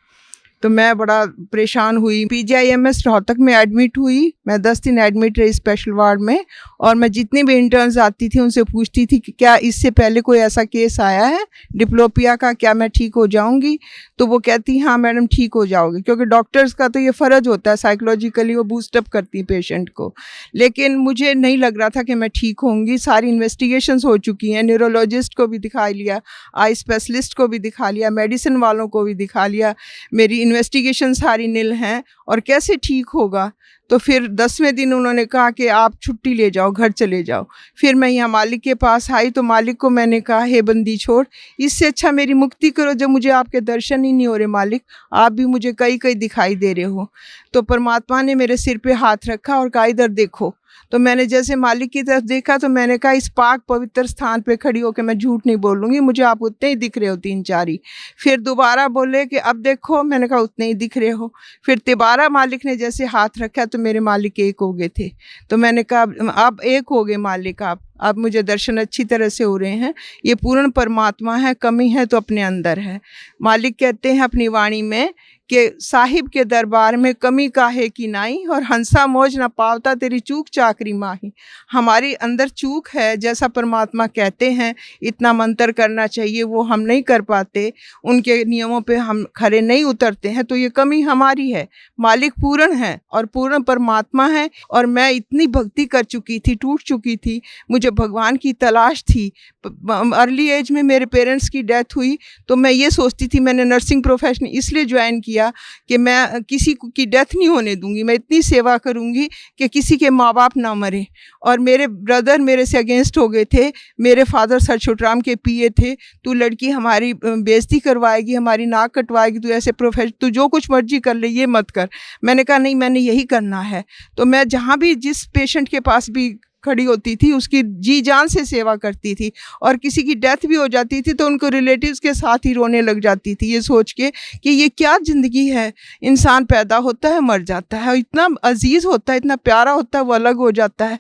S6: तो मैं बड़ा परेशान हुई, PGIMS रोहतक में एडमिट हुई। मैं 10 दिन एडमिट रही स्पेशल वार्ड में, और मैं जितनी भी इंटर्न्स आती थी उनसे पूछती थी कि क्या इससे पहले कोई ऐसा केस आया है डिप्लोपिया का, क्या मैं ठीक हो जाऊंगी? तो वो कहती हाँ मैडम ठीक हो जाओगे, क्योंकि डॉक्टर्स का तो ये फ़र्ज होता है, साइकोलॉजिकली वो बूस्टअप करती हैं पेशेंट को। लेकिन मुझे नहीं लग रहा था कि मैं ठीक होंगी। सारी इन्वेस्टिगेशंस हो चुकी हैं, न्यूरोलॉजिस्ट को भी दिखा लिया, आई स्पेशलिस्ट को भी दिखा लिया, मेडिसिन वालों को भी दिखा लिया, मेरी इन्वेस्टिगेशन सारी नील हैं, और कैसे ठीक होगा? तो फिर 10वें दिन उन्होंने कहा कि आप छुट्टी ले जाओ, घर चले जाओ। फिर मैं यहाँ मालिक के पास आई तो मालिक को मैंने कहा, हे बंदी छोड़, इससे अच्छा मेरी मुक्ति करो, जब मुझे आपके दर्शन ही नहीं हो रहे मालिक, आप भी मुझे कई कई दिखाई दे रहे हो। तो परमात्मा ने मेरे सिर पे हाथ रखा और कहा, इधर देखो। तो मैंने जैसे मालिक की तरफ देखा तो मैंने कहा, इस पाक पवित्र स्थान पे खड़ी होकर मैं झूठ नहीं बोलूँगी, मुझे आप उतने ही दिख रहे हो, 3-4 ही। फिर दोबारा बोले कि अब देखो, मैंने कहा उतने ही दिख रहे हो। फिर दोबारा मालिक ने जैसे हाथ रखा तो मेरे मालिक एक हो गए थे। तो मैंने कहा, अब एक हो गए मालिक आप, अब मुझे दर्शन अच्छी तरह से हो रहे हैं। ये पूर्ण परमात्मा है, कमी है तो अपने अंदर है। मालिक कहते हैं अपनी वाणी में कि साहिब के दरबार में कमी काहे की नाई, और हंसा मौज न पावता तेरी चूक चाकरी माही। हमारी अंदर चूक है, जैसा परमात्मा कहते हैं इतना मंत्र करना चाहिए वो हम नहीं कर पाते, उनके नियमों पे हम खरे नहीं उतरते हैं, तो ये कमी हमारी है। मालिक पूर्ण है और पूर्ण परमात्मा है। और मैं इतनी भक्ति कर चुकी थी, टूट चुकी थी, मुझे भगवान की तलाश थी। अर्ली एज में मेरे पेरेंट्स की डेथ हुई तो मैं ये सोचती थी, मैंने नर्सिंग प्रोफेशन इसलिए ज्वाइन किया कि मैं किसी की डेथ नहीं होने दूंगी, मैं इतनी सेवा करूंगी कि किसी के माँ बाप ना मरे। और मेरे ब्रदर मेरे से अगेंस्ट हो गए थे। मेरे फादर सर छोटराम के पीए थे, तू लड़की हमारी बेइज्जती करवाएगी, हमारी नाक कटवाएगी, तू ऐसे प्रोफेशन, तू जो कुछ मर्जी कर ले, ये मत कर। मैंने कहा नहीं, मैंने यही करना है। तो मैं जहाँ भी जिस पेशेंट के पास भी खड़ी होती थी उसकी जी जान से सेवा करती थी। और किसी की डेथ भी हो जाती थी तो उनको रिलेटिव्स के साथ ही रोने लग जाती थी, ये सोच के कि ये क्या ज़िंदगी है। इंसान पैदा होता है, मर जाता है, इतना अजीज़ होता है, इतना प्यारा होता है, वो अलग हो जाता है,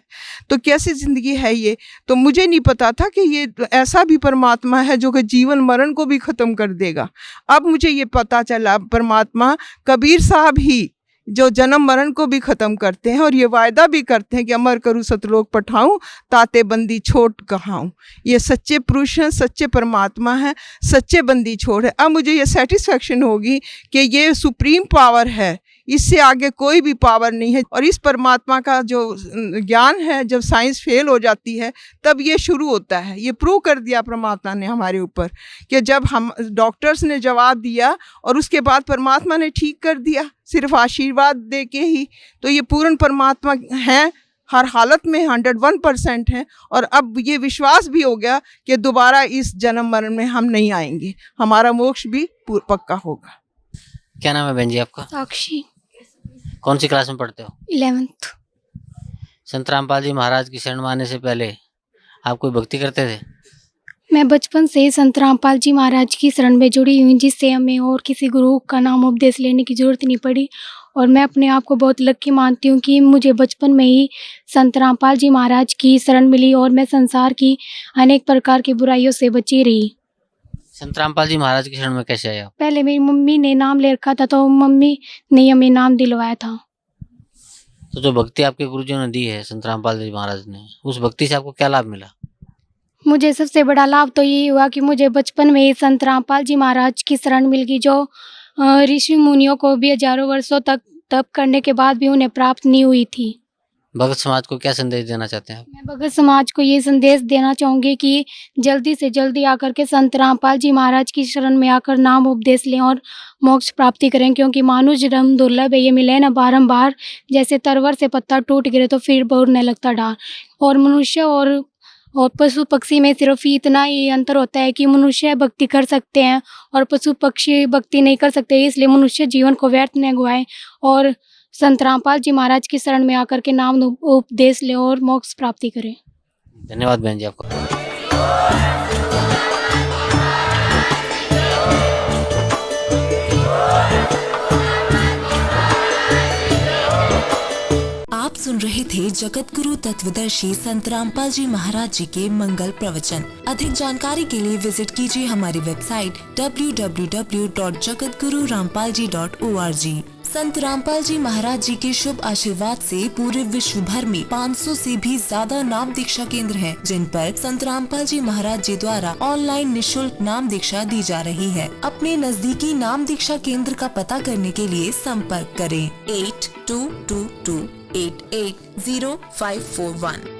S6: तो कैसी ज़िंदगी है ये। तो मुझे नहीं पता था कि ये ऐसा भी परमात्मा है जो कि जीवन मरण को भी ख़त्म कर देगा। अब मुझे ये पता चला, परमात्मा कबीर साहब ही जो जन्म मरण को भी ख़त्म करते हैं और ये वायदा भी करते हैं कि अमर करूँ सतलोक पठाऊँ, ताते बंदी छोड़ कहाऊँ। ये सच्चे पुरुष हैं, सच्चे परमात्मा हैं, सच्चे बंदी छोड़ है। अब मुझे ये सेटिस्फेक्शन होगी कि ये सुप्रीम पावर है, इससे आगे कोई भी पावर नहीं है। और इस परमात्मा का जो ज्ञान है, जब साइंस फेल हो जाती है तब ये शुरू होता है। ये प्रूव कर दिया परमात्मा ने हमारे ऊपर कि जब हम डॉक्टर्स ने जवाब दिया और उसके बाद परमात्मा ने ठीक कर दिया, सिर्फ आशीर्वाद दे के ही। तो ये पूर्ण परमात्मा हैं, हर हालत में 101% हैं। और अब ये विश्वास भी हो गया कि दोबारा इस जन्म मरण में हम नहीं आएंगे, हमारा मोक्ष भी पक्का होगा।
S4: क्या नाम है बहन जी आपका?
S7: साक्षी,
S4: कौन सी क्लास में पढ़ते हो?
S7: 11th।
S4: संत रामपाल जी महाराज की शरण में आने से पहले आप कोई भक्ति करते थे?
S7: मैं बचपन से संत रामपाल जी महाराज की शरण में जुड़ी हुई, जिससे हमें और किसी गुरु का नाम उपदेश लेने की जरूरत नहीं पड़ी। और मैं अपने आप को बहुत लकी मानती हूँ कि मुझे बचपन में ही संत रामपाल जी महाराज की शरण मिली और मैं संसार की अनेक प्रकार की बुराइयों से बची रही।
S4: संत रामपाल जी महाराज की शरण में कैसे आए आप?
S7: पहले मेरी मम्मी ने नाम ले रखा था तो मम्मी ने हमें नाम दिलवाया था।
S4: तो जो भक्ति आपके गुरुजियों ने दी है संत रामपाल जी महाराज ने, उस भक्ति से आपको क्या लाभ मिला?
S7: मुझे सबसे बड़ा लाभ तो ये हुआ कि मुझे बचपन में ही संत रामपाल जी महाराज की शरण मिल गई, जो ऋषि मुनियों को भी हजारों वर्षों तक तप करने के बाद भी उन्हें प्राप्त नहीं हुई थी।
S4: भगत समाज को क्या संदेश देना चाहते हैं आप?
S7: मैं भगत समाज को ये संदेश देना चाहूँगी कि जल्दी से जल्दी आकर के संत रामपाल जी महाराज की शरण में आकर नाम उपदेश लें और मोक्ष प्राप्ति करें, क्योंकि मानुष जन्म दुर्लभ है, ये मिले ना बारंबार। जैसे तरवर से पत्ता टूट गिरे तो फिर बोरने लगता डार। और मनुष्य और पशु पक्षी में सिर्फ इतना ही अंतर होता है कि मनुष्य भक्ति कर सकते हैं और पशु पक्षी भक्ति नहीं कर सकते। इसलिए मनुष्य जीवन को व्यर्थ न गवाए और संत रामपाल जी महाराज की शरण में आकर के नाम उपदेश ले और मोक्ष प्राप्ति करें।
S4: धन्यवाद बहन जी आपका।
S8: आप सुन रहे थे जगत गुरु तत्वदर्शी संत रामपाल जी महाराज जी के मंगल प्रवचन। अधिक जानकारी के लिए विजिट कीजिए हमारी वेबसाइट www.jagatgururampalji.org। संत रामपाल जी महाराज जी के शुभ आशीर्वाद से पूरे विश्व भर में 500 से भी ज्यादा नाम दीक्षा केंद्र हैं, जिन पर संत रामपाल जी महाराज जी द्वारा ऑनलाइन निशुल्क नाम दीक्षा दी जा रही है। अपने नजदीकी नाम दीक्षा केंद्र का पता करने के लिए संपर्क करें 8222880541।